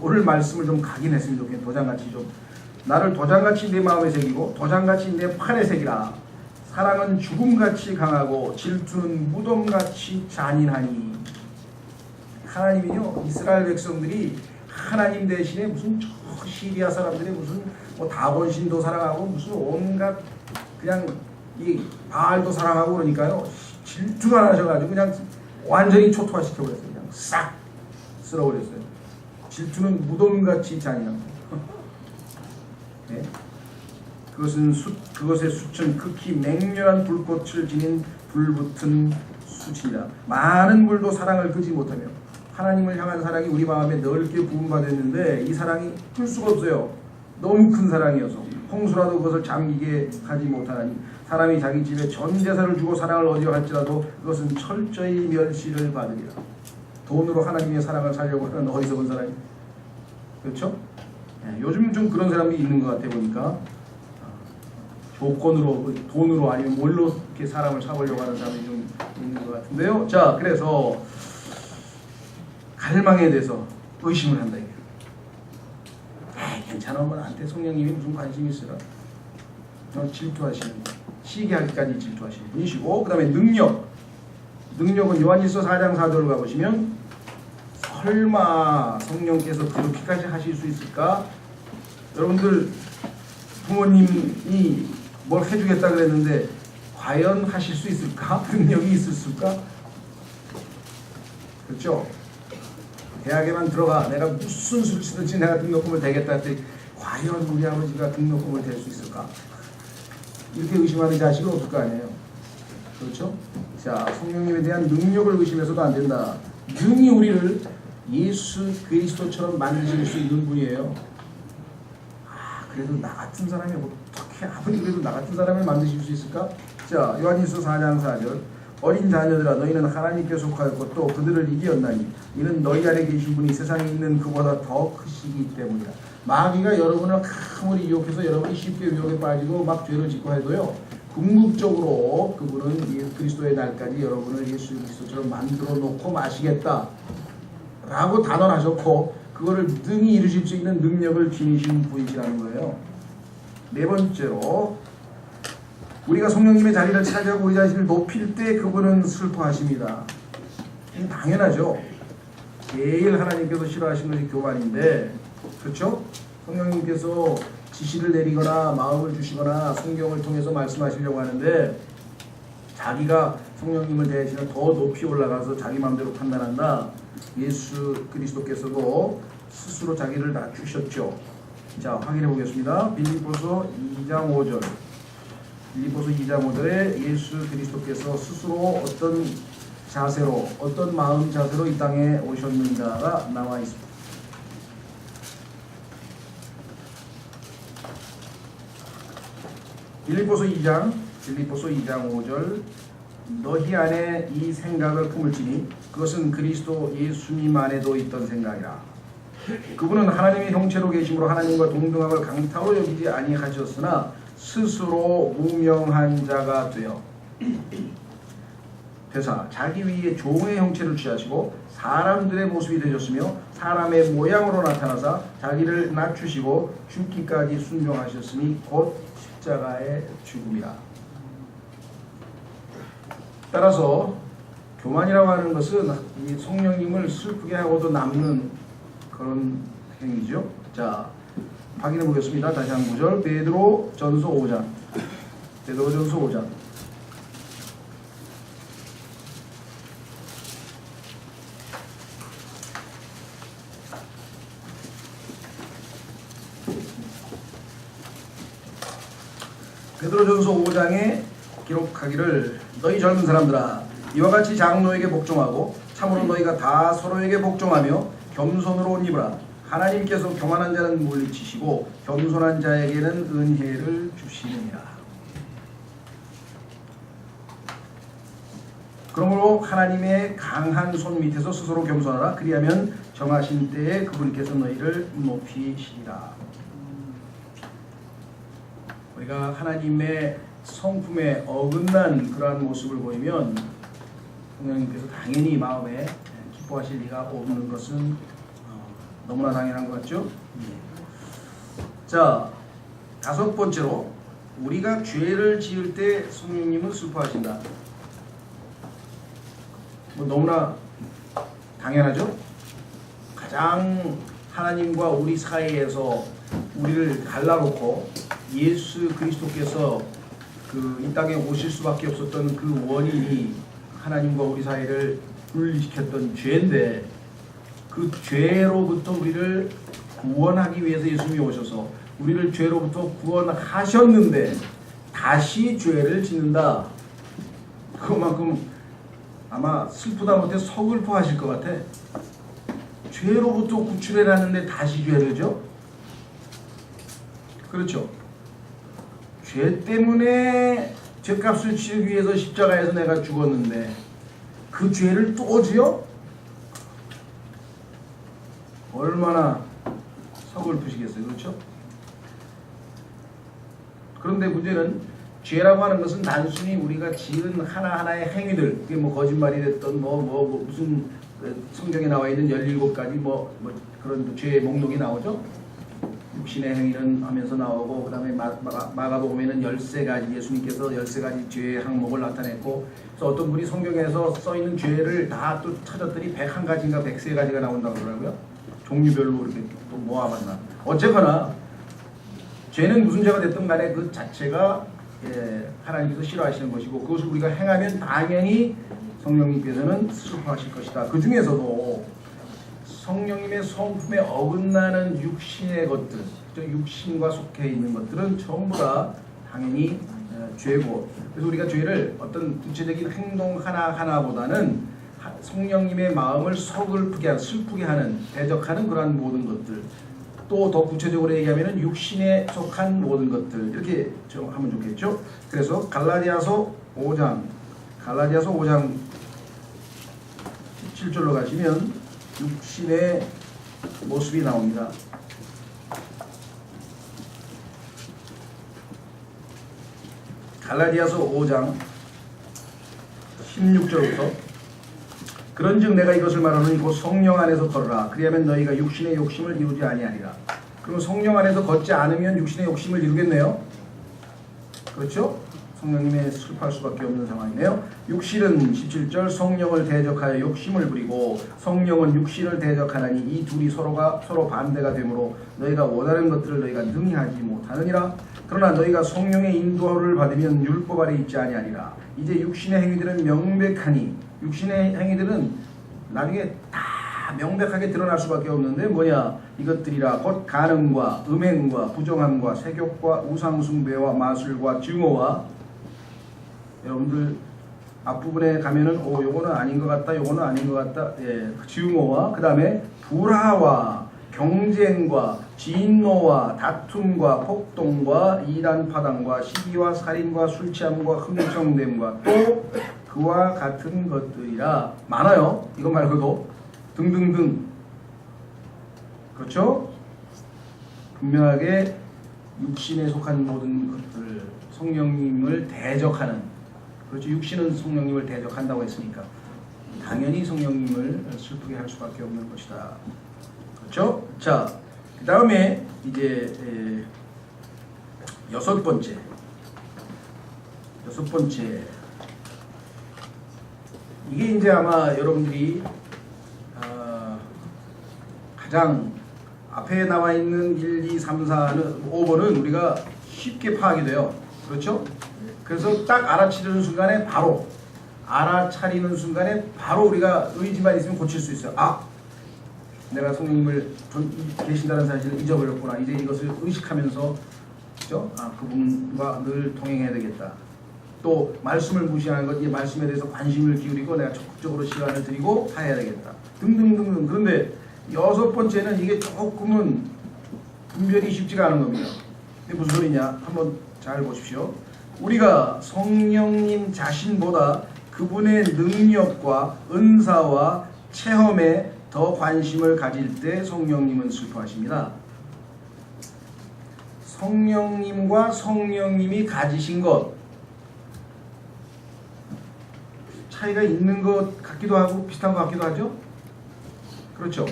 Speaker 1: 오늘 말씀을 좀 각인했으면 좋겠네요. 도장같이 좀 나를 도장같이 내 마음에 새기고 도장같이 내 팔에 새기라. 사랑은 죽음같이 강하고 질투는 무덤같이 잔인하니. 하나님이요 이스라엘 백성들이 하나님 대신에 무슨 시리아 사람들이 무슨 뭐 다곤신도 사랑하고 무슨 온갖 그냥 이 바알도 사랑하고 그러니까요 질투가 나셔가지고 그냥 완전히 초토화시켜버렸어요. 그냥 싹 쓸어버렸어요. 질투는 무덤같이 잔인합니다. 네? 그것의 숯은 극히 맹렬한 불꽃을 지닌 불붙은 숯이다. 많은 불도 사랑을 끄지 못하며 하나님을 향한 사랑이 우리 마음에 넓게 부음받았는데 이 사랑이 끌 수가 없어요. 너무 큰 사랑이어서 홍수라도 그것을 잠기게 하지 못하나니 사람이 자기 집에 전 재산을 주고 사랑을 얻으려 할지라도 그것은 철저히 멸시를 받으리라. 돈으로 하나님의 사랑을 살려고 하는 어리석은 사람이 그렇죠? 네, 요즘 좀 그런 사람이 있는 것 같아 보니까 조건으로 돈으로 아니면 뭘로 이렇게 사람을 사보려고 하는 사람이 좀 있는 것 같은데요. 자 그래서 갈망에 대해서 의심을 한다 이게. 괜찮아 뭐 나한테 성령님이 무슨 관심이 있으라. 질투하시는 시기하기까지 질투하시는 분이시고 그 다음에 능력은 요한일서 4장 4절을 가보시면 설마 성령께서 그렇게까지 하실 수 있을까? 여러분들 부모님이 뭘 해주겠다 그랬는데 과연 하실 수 있을까? 능력이 있을까? 그렇죠? 대학에만 들어가 내가 무슨 수치든지 내가 등록금을 대겠다 했더니 과연 우리 아버지가 등록금을 댈 수 있을까? 이렇게 의심하는 자식은 없을 거 아니에요. 그렇죠? 자, 성령님에 대한 능력을 의심해서도 안 된다. 능히 우리를 예수 그리스도처럼 만드실 수 있는 분이에요. 그래도 나 같은 사람이 어떻게 아무리 그래도 나 같은 사람을 만드실 수 있을까? 자, 요한일서 4장 4절 어린 자녀들아 너희는 하나님께 속하였고 또 그들을 이기었나니 이는 너희 안에 계신 분이 세상에 있는 그보다 더 크시기 때문이다. 마귀가 여러분을 아무리 유혹해서 여러분이 쉽게 유혹에 빠지고 막 죄를 짓고 해도요 궁극적으로 그분은 그리스도의 날까지 여러분을 예수 그리스도처럼 만들어 놓고 마시겠다 라고 단언하셨고 그거를 능히 이루실 수 있는 능력을 지니신 분이시라는 거예요. 네 번째로 우리가 성령님의 자리를 차지하고 우리 자신을 높일 때 그분은 슬퍼하십니다. 이게 당연하죠. 제일 하나님께서 싫어하시는 것이 교만인데 그렇죠? 성령님께서 지시를 내리거나 마음을 주시거나 성경을 통해서 말씀하시려고 하는데 자기가 성령님을 대신에 더 높이 올라가서 자기 마음대로 판단한다. 예수 그리스도께서도 스스로 자기를 낮추셨죠. 자, 확인해 보겠습니다. 빌립보서 2장 5절 빌립보서 2장 5절에 예수 그리스도께서 스스로 어떤 자세로 어떤 마음 자세로 이 땅에 오셨는가가 나와 있습니다. 빌립보서 2장 5절 너희 안에 이 생각을 품을지니 그것은 그리스도 예수님 안에도 있던 생각이라. 그분은 하나님의 형체로 계심으로 하나님과 동등함을 강타로 여기지 아니하셨으나 스스로 무명한 자가 되어 대사 자기 위에 종의 형체를 취하시고 사람들의 모습이 되셨으며 사람의 모양으로 나타나사 자기를 낮추시고 죽기까지 순종하셨으니 곧 십자가의 죽음이라. 따라서 교만이라고 하는 것은 이 성령님을 슬프게 하고도 남는 그런 행위죠. 자, 확인해 보겠습니다. 다시 한 구절. 베드로전서 5장. 베드로전서 5장. 베드로전서 5장에 기록하기를 너희 젊은 사람들아 이와 같이 장로에게 복종하고 참으로 너희가 다 서로에게 복종하며 겸손으로 옷 입으라. 하나님께서 교만한 자는 물리치시고 겸손한 자에게는 은혜를 주시느니라. 그러므로 하나님의 강한 손 밑에서 스스로 겸손하라. 그리하면 정하신 때에 그분께서 너희를 높이시리라. 우리가 하나님의 성품에 어긋난 그러한 모습을 보이면 성령님께서 당연히 마음에 기뻐하실 리가 없는 것은 너무나 당연한 것 같죠? 자, 다섯 번째로 우리가 죄를 지을 때 성령님은 슬퍼하신다. 뭐 너무나 당연하죠? 가장 하나님과 우리 사이에서 우리를 갈라놓고 예수 그리스도께서 이 땅에 오실 수밖에 없었던 그 원인이 하나님과 우리 사이를 분리시켰던 죄인데 그 죄로부터 우리를 구원하기 위해서 예수님이 오셔서 우리를 죄로부터 구원하셨는데 다시 죄를 짓는다. 그만큼 아마 슬프다 못해 서글퍼하실 것 같아. 죄로부터 구출해놨는데 다시 죄를 져? 그렇죠. 죄 때문에 죄값을 치르기 위해서 십자가에서 내가 죽었는데 그 죄를 또 지어? 얼마나 서글프시겠어요. 그렇죠? 그런데 문제는 죄라고 하는 것은 단순히 우리가 지은 하나하나의 행위들, 그게 뭐 거짓말이 됐던 무슨 성경에 나와 있는 17가지 그런 죄의 목록이 나오죠. 육신의 행위는 하면서 나오고, 그 다음에 마가복음에는 13가지, 예수님께서 13가지 죄의 항목을 나타냈고, 그래서 어떤 분이 성경에서 써있는 죄를 다 또 찾았더니 101가지인가 103가지가 나온다고 그러더라고요. 종류별로 이렇게 또 모아봤나. 어쨌거나 죄는 무슨 죄가 됐든 간에 그 자체가 하나님께서 싫어하시는 것이고, 그것을 우리가 행하면 당연히 성령님께서는 슬퍼하실 것이다. 그 중에서도 성령님의 성품에 어긋나는 육신의 것들, 육신과 속해 있는 것들은 전부 다 당연히 죄고, 그래서 우리가 죄를 어떤 구체적인 행동 하나하나보다는 성령님의 마음을 서글프게 하는, 슬프게 하는, 대적하는 그러한 모든 것들, 또 더 구체적으로 얘기하면 육신에 속한 모든 것들, 이렇게 하면 좋겠죠. 그래서 갈라디아서 5장 17절로 가시면 육신의 모습이 나옵니다. 갈라디아서 5장 16절부터 그런즉 내가 이것을 말하노니 곧 성령 안에서 걸으라. 그리하면 너희가 육신의 욕심을 이루지 아니하리라. 그럼 성령 안에서 걷지 않으면 육신의 욕심을 이루겠네요. 그렇죠? 성령님의 슬퍼할 수밖에 없는 상황이네요. 육신은 17절 성령을 대적하여 욕심을 부리고 성령은 육신을 대적하나니 이 둘이 서로 반대가 되므로 너희가 원하는 것들을 너희가 능히 하지 못하느니라. 그러나 너희가 성령의 인도를 받으면 율법 아래 있지 아니하리라. 이제 육신의 행위들은 명백하니, 육신의 행위들은 나중에 다 명백하게 드러날 수밖에 없는데 뭐냐? 이것들이라 곧 간음과 음행과 부정함과 세욕과 우상숭배와 마술과 증오와, 여러분들 앞부분에 가면은 요거는 아닌 것 같다, 요거는 아닌 것 같다. 예, 증오와 그 다음에 불화와 경쟁과 진노와 다툼과 폭동과 이단파당과 시기와 살인과 술 취함과 흥청됨과 또 그와 같은 것들이라 많아요. 이거 말고도 등등등. 그렇죠? 분명하게 육신에 속한 모든 것들, 성령님을 대적하는, 그렇죠? 육신은 성령님을 대적한다고 했으니까 당연히 성령님을 슬프게 할 수밖에 없는 것이다. 그렇죠? 자, 그 다음에 이제 여섯 번째 이게 이제 아마 여러분들이 가장 앞에 나와 있는 1, 2, 3, 4는 5번은 우리가 쉽게 파악이 돼요. 그렇죠? 그래서 딱 알아차리는 순간에 바로 우리가 의지만 있으면 고칠 수 있어요. 아, 내가 성령님을 계신다는 사실을 잊어버렸구나. 이제 이것을 의식하면서, 그렇죠? 아, 그분과 늘 동행해야 되겠다. 또 말씀을 무시하는 것, 이 말씀에 대해서 관심을 기울이고 내가 적극적으로 시간을 들이고 해야 되겠다. 등등등등. 그런데 여섯 번째는 이게 조금은 분별이 쉽지가 않은 겁니다. 이게 무슨 소리냐? 한번 잘 보십시오. 우리가 성령님 자신보다 그분의 능력과 은사와 체험에 더 관심을 가질 때 성령님은 슬퍼하십니다. 성령님과 성령님이 가지신 것 차이가 있는 것 같기도 하고 비슷한 것 같기도 하죠? 그렇죠?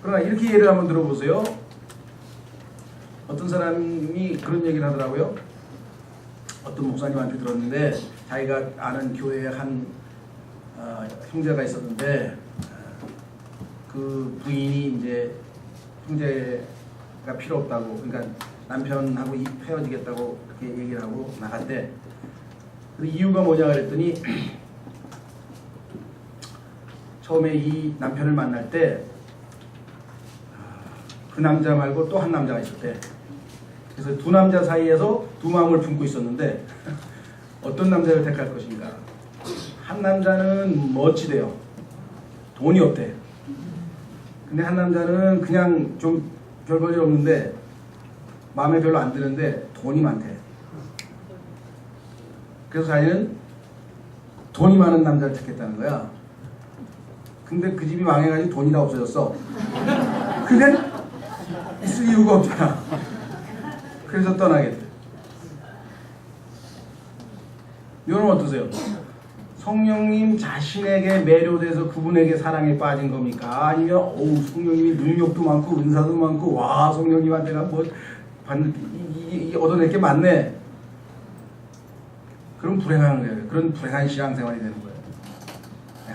Speaker 1: 그러나 이렇게 예를 한번 들어보세요. 어떤 사람이 그런 얘기를 하더라고요. 어떤 목사님한테 들었는데 자기가 아는 교회에 한 형제가 있었는데 그 부인이 이제 형제가 필요 없다고, 그러니까 남편하고 헤어지겠다고 그렇게 얘기를 하고 나갔대. 그 이유가 뭐냐 그랬더니 처음에 이 남편을 만날 때 그 남자 말고 또 한 남자가 있었대. 그래서 두 남자 사이에서 두 마음을 품고 있었는데 어떤 남자를 택할 것인가. 한 남자는 멋지대요. 돈이 없대. 근데 한 남자는 그냥 좀 별 볼일 없는데 마음에 별로 안 드는데 돈이 많대. 그래서 자기는 돈이 많은 남자를 택했다는 거야. 근데 그 집이 망해가지고 돈이 다 없어졌어. 근데 있을 이유가 없잖아. 그래서 떠나겠대. 이건 어떠세요? 성령님 자신에게 매료돼서 그분에게 사랑에 빠진 겁니까? 아니면 성령님이 능력도 많고 은사도 많고 와 성령님한테 내가 뭐 얻어낼 게 많네. 그런 불행한 거예요. 그런 불행한 신앙생활이 되는 거예요.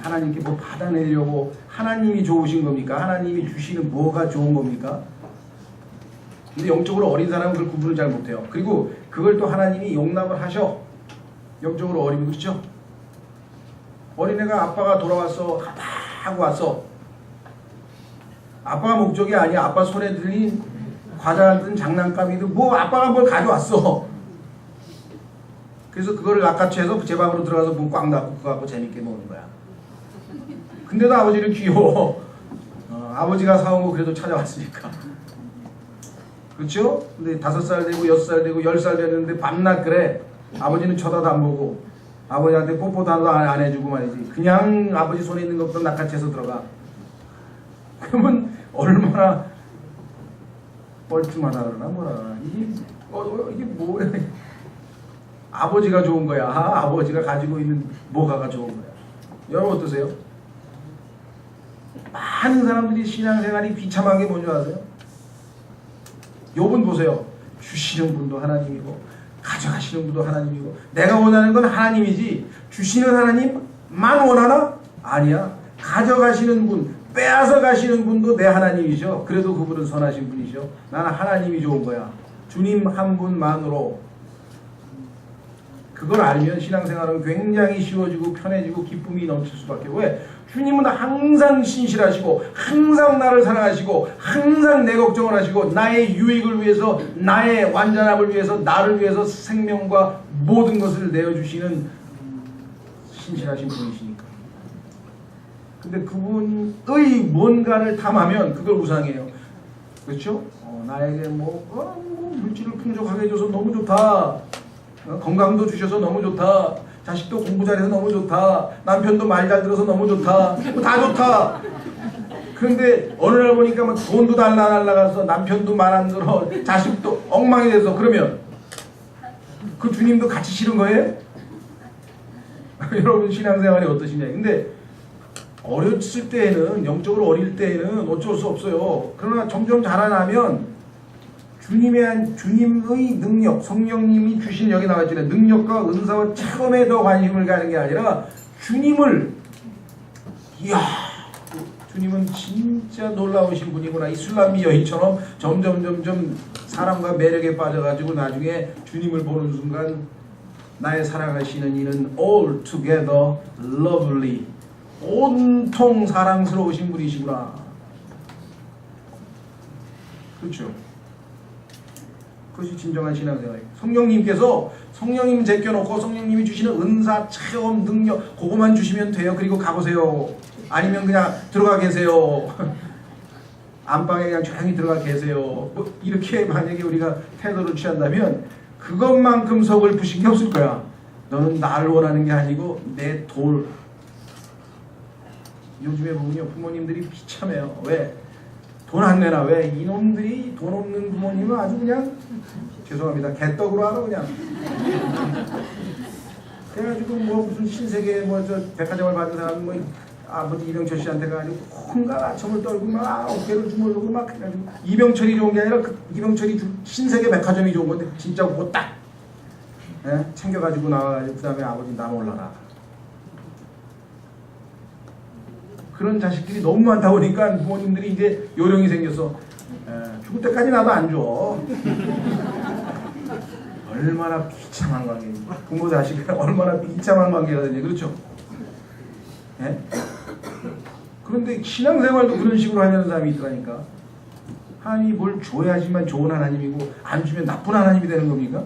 Speaker 1: 하나님께 뭐 받아내려고 하나님이 좋으신 겁니까? 하나님이 주시는 뭐가 좋은 겁니까? 근데 영적으로 어린 사람은 그걸 구분을 잘 못해요. 그리고 그걸 또 하나님이 용납을 하셔. 영적으로 어리면. 그렇죠? 어린애가 아빠가 돌아왔어 하고 왔어. 아빠가 목적이 아니야. 아빠 손에 들린 과자든 장난감이든 뭐 아빠가 뭘 가져왔어. 그래서 그거를 낚아채서 제 방으로 들어가서 문 꽉 닫고 그거 갖고 재밌게 노는 거야. 근데도 아버지는 귀여워. 아버지가 사온 거 그래도 찾아왔으니까. 그렇죠? 근데 5살 되고 6살 되고 10살 됐는데 밤낮 그래. 아버지는 쳐다도 안 보고 아버지한테 뽀뽀도 안 해주고 말이지. 그냥 아버지 손에 있는 것부터 낚아채서 들어가. 그러면 얼마나 뻘쭘하다 그러나 뭐라 그러나. 이게 뭐야. 아버지가 좋은 거야. 아버지가 가지고 있는 뭐가가 좋은 거야. 여러분 어떠세요? 많은 사람들이 신앙생활이 비참한 게 뭔지 아세요? 욥은 보세요. 주시는 분도 하나님이고 가져가시는 분도 하나님이고 내가 원하는 건 하나님이지 주시는 하나님만 원하나? 아니야. 가져가시는 분, 빼앗아 가시는 분도 내 하나님이죠. 그래도 그분은 선하신 분이죠. 나는 하나님이 좋은 거야. 주님 한 분만으로. 그걸 알면 신앙생활은 굉장히 쉬워지고 편해지고 기쁨이 넘칠 수밖에. 왜? 주님은 항상 신실하시고 항상 나를 사랑하시고 항상 내 걱정을 하시고 나의 유익을 위해서 나의 완전함을 위해서 나를 위해서 생명과 모든 것을 내어주시는 신실하신 분이시니까. 근데 그분의 뭔가를 탐하면 그걸 우상해요. 그렇죠? 나에게 물질을 풍족하게 해줘서 너무 좋다. 건강도 주셔서 너무 좋다. 자식도 공부 잘해서 너무 좋다. 남편도 말 잘 들어서 너무 좋다. 다 좋다. 그런데 어느 날 보니까 막 돈도 날라가서 남편도 말 안 들어. 자식도 엉망이 돼서 그러면 그 주님도 같이 싫은 거예요? 여러분 신앙생활이 어떠시냐. 근데 어렸을 때에는 영적으로 어릴 때에는 어쩔 수 없어요. 그러나 점점 자라나면 주님의 능력, 성령님이 주신 여기 나왔잖아요. 능력과 은사와 체험에 더 관심을 가는 게 아니라 주님을 이야 주님은 진짜 놀라우신 분이구나. 이 술람미 여인처럼 점점 사랑과 매력에 빠져가지고 나중에 주님을 보는 순간 나의 사랑하시는 이는 altogether lovely. 온통 사랑스러우신 분이시구나. 그렇죠. 그것이 진정한 신앙생활이에요. 성령님 제껴놓고 성령님이 주시는 은사, 체험, 능력 그거만 주시면 돼요. 그리고 가보세요. 아니면 그냥 들어가 계세요. 안방에 그냥 조용히 들어가 계세요. 이렇게 만약에 우리가 태도를 취한다면 그것만큼 서글프신 게 없을 거야. 너는 나를 원하는 게 아니고 내 돌. 요즘에 보면요 부모님들이 비참해요. 왜? 돈 안 내나? 왜? 이놈들이 돈 없는 부모님은 아주 그냥 죄송합니다. 개떡으로 하라 그냥. 그래가지고 무슨 신세계 백화점을 받은 사람 아버지 이병철 씨한테 가지고 혼가 아첨을 떨고 막 어깨를 주물르고 막 해가지고 이병철이 좋은 게 아니라 이병철이 신세계 백화점이 좋은 건데 진짜 그거 딱 챙겨가지고 나와가지고 그 다음에 아버지 나 몰라라. 그런 자식들이 너무 많다 보니까 부모님들이 이제 요령이 생겨서 죽을 때까지 나도 안 줘. 얼마나 비참한 관계인지. 부모 자식은 얼마나 비참한 관계거든요. 그렇죠? 예? 그런데 신앙생활도 그런 식으로 하려는 사람이 있더라니까. 하나님이 뭘 줘야지만 좋은 하나님이고 안 주면 나쁜 하나님이 되는 겁니까?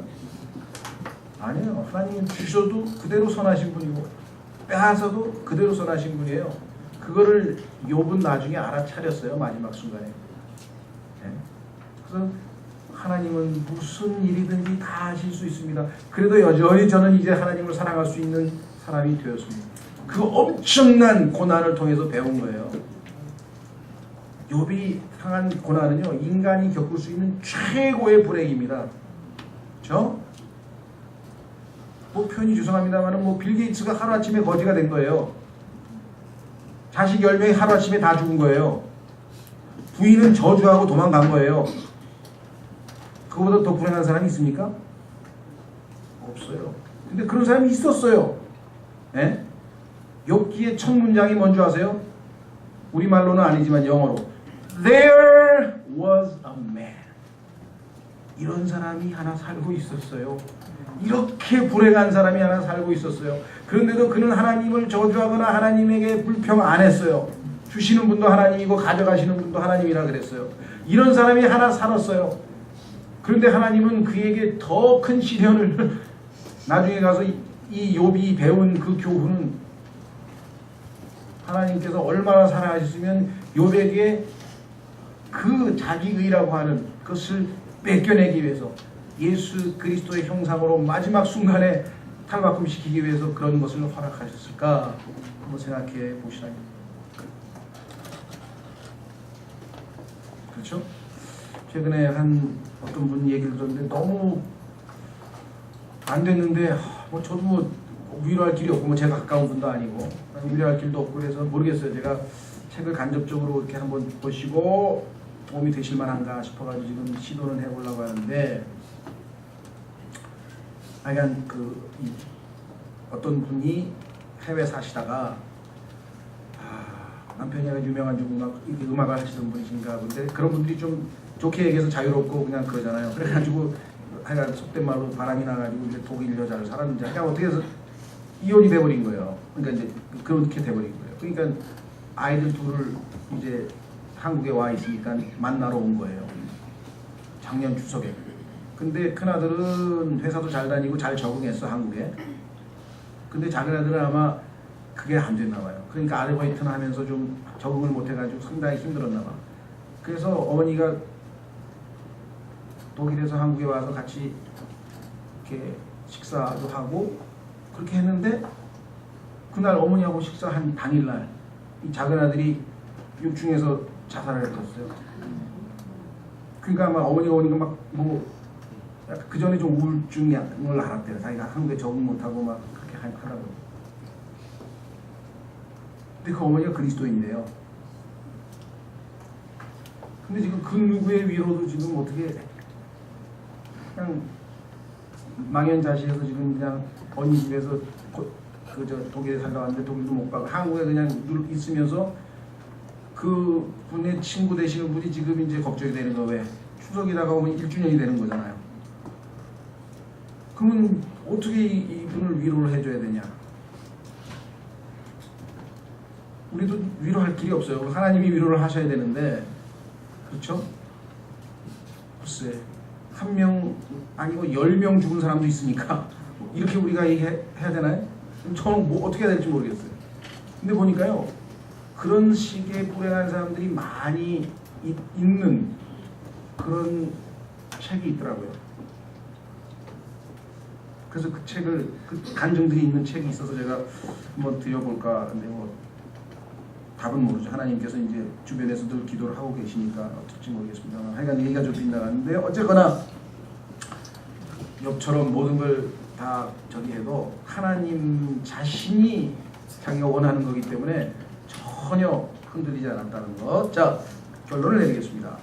Speaker 1: 아니에요. 하나님은 주셔도 그대로 선하신 분이고 빼앗아도 그대로 선하신 분이에요. 그거를 욥은 나중에 알아차렸어요. 마지막 순간에. 네. 그래서 하나님은 무슨 일이든지 다 하실 수 있습니다. 그래도 여전히 저는 이제 하나님을 사랑할 수 있는 사람이 되었습니다. 그 엄청난 고난을 통해서 배운 거예요. 욥이 당한 고난은요 인간이 겪을 수 있는 최고의 불행입니다. 그렇죠? 표현이 죄송합니다만 빌 게이츠가 하루아침에 거지가 된 거예요. 자식 10명이 하루아침에 다 죽은 거예요. 부인은 저주하고 도망간 거예요. 그거보다 더 불행한 사람이 있습니까? 없어요. 근데 그런 사람이 있었어요. 예? 욥기의 첫 문장이 뭔지 아세요? 우리말로는 아니지만 영어로 There was a man. 이런 사람이 하나 살고 있었어요. 이렇게 불행한 사람이 하나 살고 있었어요. 그런데도 그는 하나님을 저주하거나 하나님에게 불평 안 했어요. 주시는 분도 하나님이고 가져가시는 분도 하나님이라 그랬어요. 이런 사람이 하나 살았어요. 그런데 하나님은 그에게 더 큰 시련을 나중에 가서 이 욥이 배운 그 교훈은 하나님께서 얼마나 사랑하셨으면 욥에게 그 자기의라고 하는 것을 뺏겨내기 위해서 예수 그리스도의 형상으로 마지막 순간에 탈바꿈시키기 위해서 그런 것을 허락하셨을까 한번 생각해 보시라니. 그렇죠? 최근에 한 어떤 분 얘기를 들었는데 너무 안 됐는데 저도 위로할 길이 없고 제가 가까운 분도 아니고 위로할 길도 없고 그래서 모르겠어요. 제가 책을 간접적으로 이렇게 한번 보시고 도움이 되실 만한가 싶어가지고 지금 시도는 해보려고 하는데 하여간 어떤 분이 해외 사시다가 남편이 유명한 중국 음악을 하시는 분이신가 본데 그런 분들이 좀 좋게 얘기해서 자유롭고 그냥 그러잖아요. 그래가지고 하여간 속된 말로 바람이 나가지고 이제 독일 여자를 살았는지 그냥 어떻게 해서 이혼이 돼버린 거예요. 그러니까 이제 그렇게 돼버린 거예요. 그러니까 아이들 둘을 이제 한국에 와 있으니까 만나러 온 거예요. 작년 추석에. 근데 큰아들은 회사도 잘 다니고 잘 적응했어 한국에. 근데 작은 아들은 아마 그게 안 됐나 봐요. 그러니까 아르바이트는 하면서 좀 적응을 못 해가지고 상당히 힘들었나 봐. 그래서 어머니가 독일에서 한국에 와서 같이 이렇게 식사도 하고 그렇게 했는데 그날 어머니하고 식사한 당일날 이 작은 아들이 육중에서 자살을 했었어요. 그러니까 아마 어머니가 오니까 막 뭐 그 전에 좀 우울증을 알았대요. 자기가 한국에 적응 못하고 막 그렇게 하라고. 근데 그 어머니가 그리스도인이래요. 근데 지금 그 누구의 위로도 지금 어떻게 그냥 망연자실해서 지금 그냥 언니 집에서 그저 독일에 살다 왔는데 독일도 못 가고 한국에 그냥 있으면서 그 분의 친구 되시는 분이 지금 이제 걱정이 되는 거 왜? 추석이 다가오면 1주년이 되는 거잖아요. 그러면 어떻게 이분을 위로를 해줘야 되냐? 우리도 위로할 길이 없어요. 하나님이 위로를 하셔야 되는데 그렇죠? 글쎄 한 명 아니고 10명 죽은 사람도 있으니까 이렇게 우리가 얘기해야 되나요? 저는 뭐 어떻게 해야 될지 모르겠어요. 근데 보니까요 그런 식의 불행한 사람들이 많이 있는 그런 책이 있더라고요. 그래서 그 책을 그 간증들이 있는 책이 있어서 제가 한번 드려볼까 하는데 뭐 답은 모르죠. 하나님께서 이제 주변에서 늘 기도를 하고 계시니까 어떨지 모르겠습니다. 하여간 얘기가 좀 빗나가는데 어쨌거나 욥처럼 모든 걸 다 저기 해도 하나님 자신이 자기가 원하는 거기 때문에 전혀 흔들리지 않았다는 것. 자, 결론을 내리겠습니다.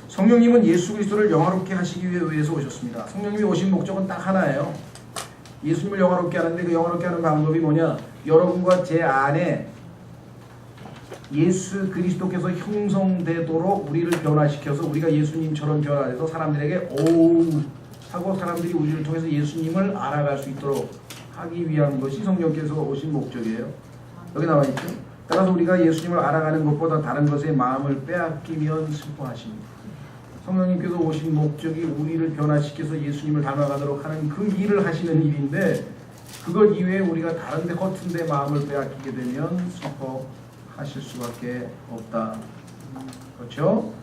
Speaker 1: 성령님은 예수 그리스도를 영화롭게 하시기 위해서 오셨습니다. 성령님이 오신 목적은 딱 하나예요. 예수님을 영화롭게 하는데 그 영화롭게 하는 방법이 뭐냐? 여러분과 제 안에 예수 그리스도께서 형성되도록 우리를 변화시켜서 우리가 예수님처럼 변화돼서 사람들에게 오우 하고 사람들이 우리를 통해서 예수님을 알아갈 수 있도록 하기 위한 것이 성령께서 오신 목적이에요. 여기 나와 있죠. 따라서 우리가 예수님을 알아가는 것보다 다른 것에 마음을 빼앗기면 슬퍼하십니다. 성령님께서 오신 목적이 우리를 변화시켜서 예수님을 닮아가도록 하는 그 일을 하시는 일인데 그것 이외에 우리가 다른 데 허튼 데 마음을 빼앗기게 되면 슬퍼하실 수밖에 없다. 그렇죠?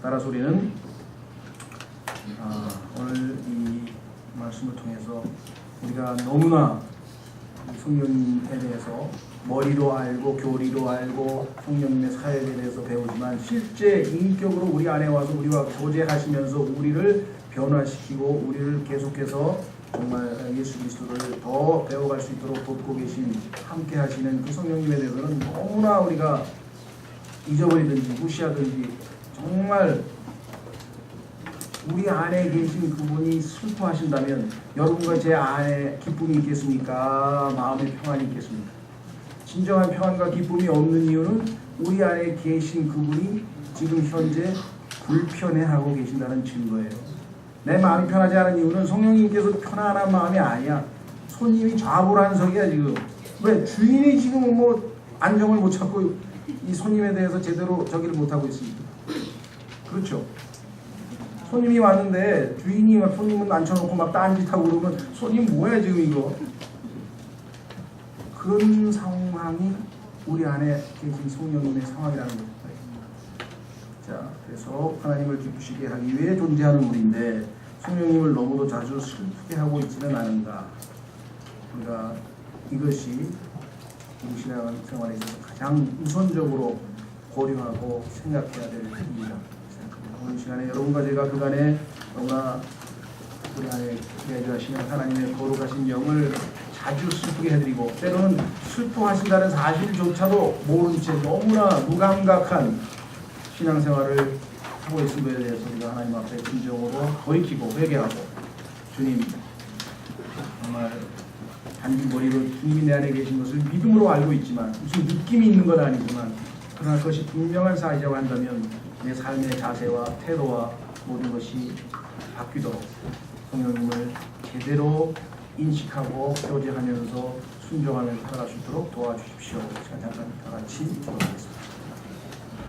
Speaker 1: 따라서 우리는 오늘 이 말씀을 통해서 우리가 너무나 성령님에 대해서 머리로 알고 교리로 알고 성령님의 사역에 대해서 배우지만 실제 인격으로 우리 안에 와서 우리와 교제하시면서 우리를 변화시키고 우리를 계속해서 정말 예수 그리스도를 더 배워갈 수 있도록 돕고 계신 함께 하시는 그 성령님에 대해서는 너무나 우리가 잊어버리든지 무시하든지 정말 우리 안에 계신 그분이 슬퍼하신다면 여러분과 제 안에 기쁨이 있겠습니까? 마음의 평안이 있겠습니까? 진정한 평안과 기쁨이 없는 이유는 우리 안에 계신 그분이 지금 현재 불편해하고 계신다는 증거예요. 내 마음이 편하지 않은 이유는 성령님께서 편안한 마음이 아니야. 손님이 좌불안석이야 지금. 왜? 주인이 지금 뭐 안정을 못 찾고 이 손님에 대해서 제대로 저기를 못하고 있습니다. 그렇죠? 손님이 왔는데 주인이 막 손님은 앉혀놓고 막 딴짓하고 그러면 손님 뭐야 지금 이거. 그런 상황이 우리 안에 계신 성령님의 상황이라는 겁니다. 자, 그래서 하나님을 기쁘시게 하기 위해 존재하는 우리인데 성령님을 너무도 자주 슬프게 하고 있지는 않은가. 우리가 이것이 우리 신앙생활에 있어서 가장 우선적으로 고려하고 생각해야 될 일이다. 오늘 시간에 여러분과 제가 그간에 너무나 우리 안에 내주하시는 하나님의 거룩하신 영을 자주 슬프게 해드리고 때로는 슬퍼하신다는 사실조차도 모른 채 너무나 무감각한 신앙생활을 하고 있는 것에 대해서 우리가 하나님 앞에 진정으로 돌이키고 회개하고 주님 정말 단지 머리로 주님이 내 안에 계신 것을 믿음으로 알고 있지만 무슨 느낌이 있는 건 아니지만 그러나 그것이 분명한 사실이라고 한다면 내 삶의 자세와 태도와 모든 것이 바뀌도록 성령님을 제대로 인식하고 교제하면서 순종하며 살아갈 수 있도록 도와주십시오. 시간 잠깐 다 같이 기도하겠습니다.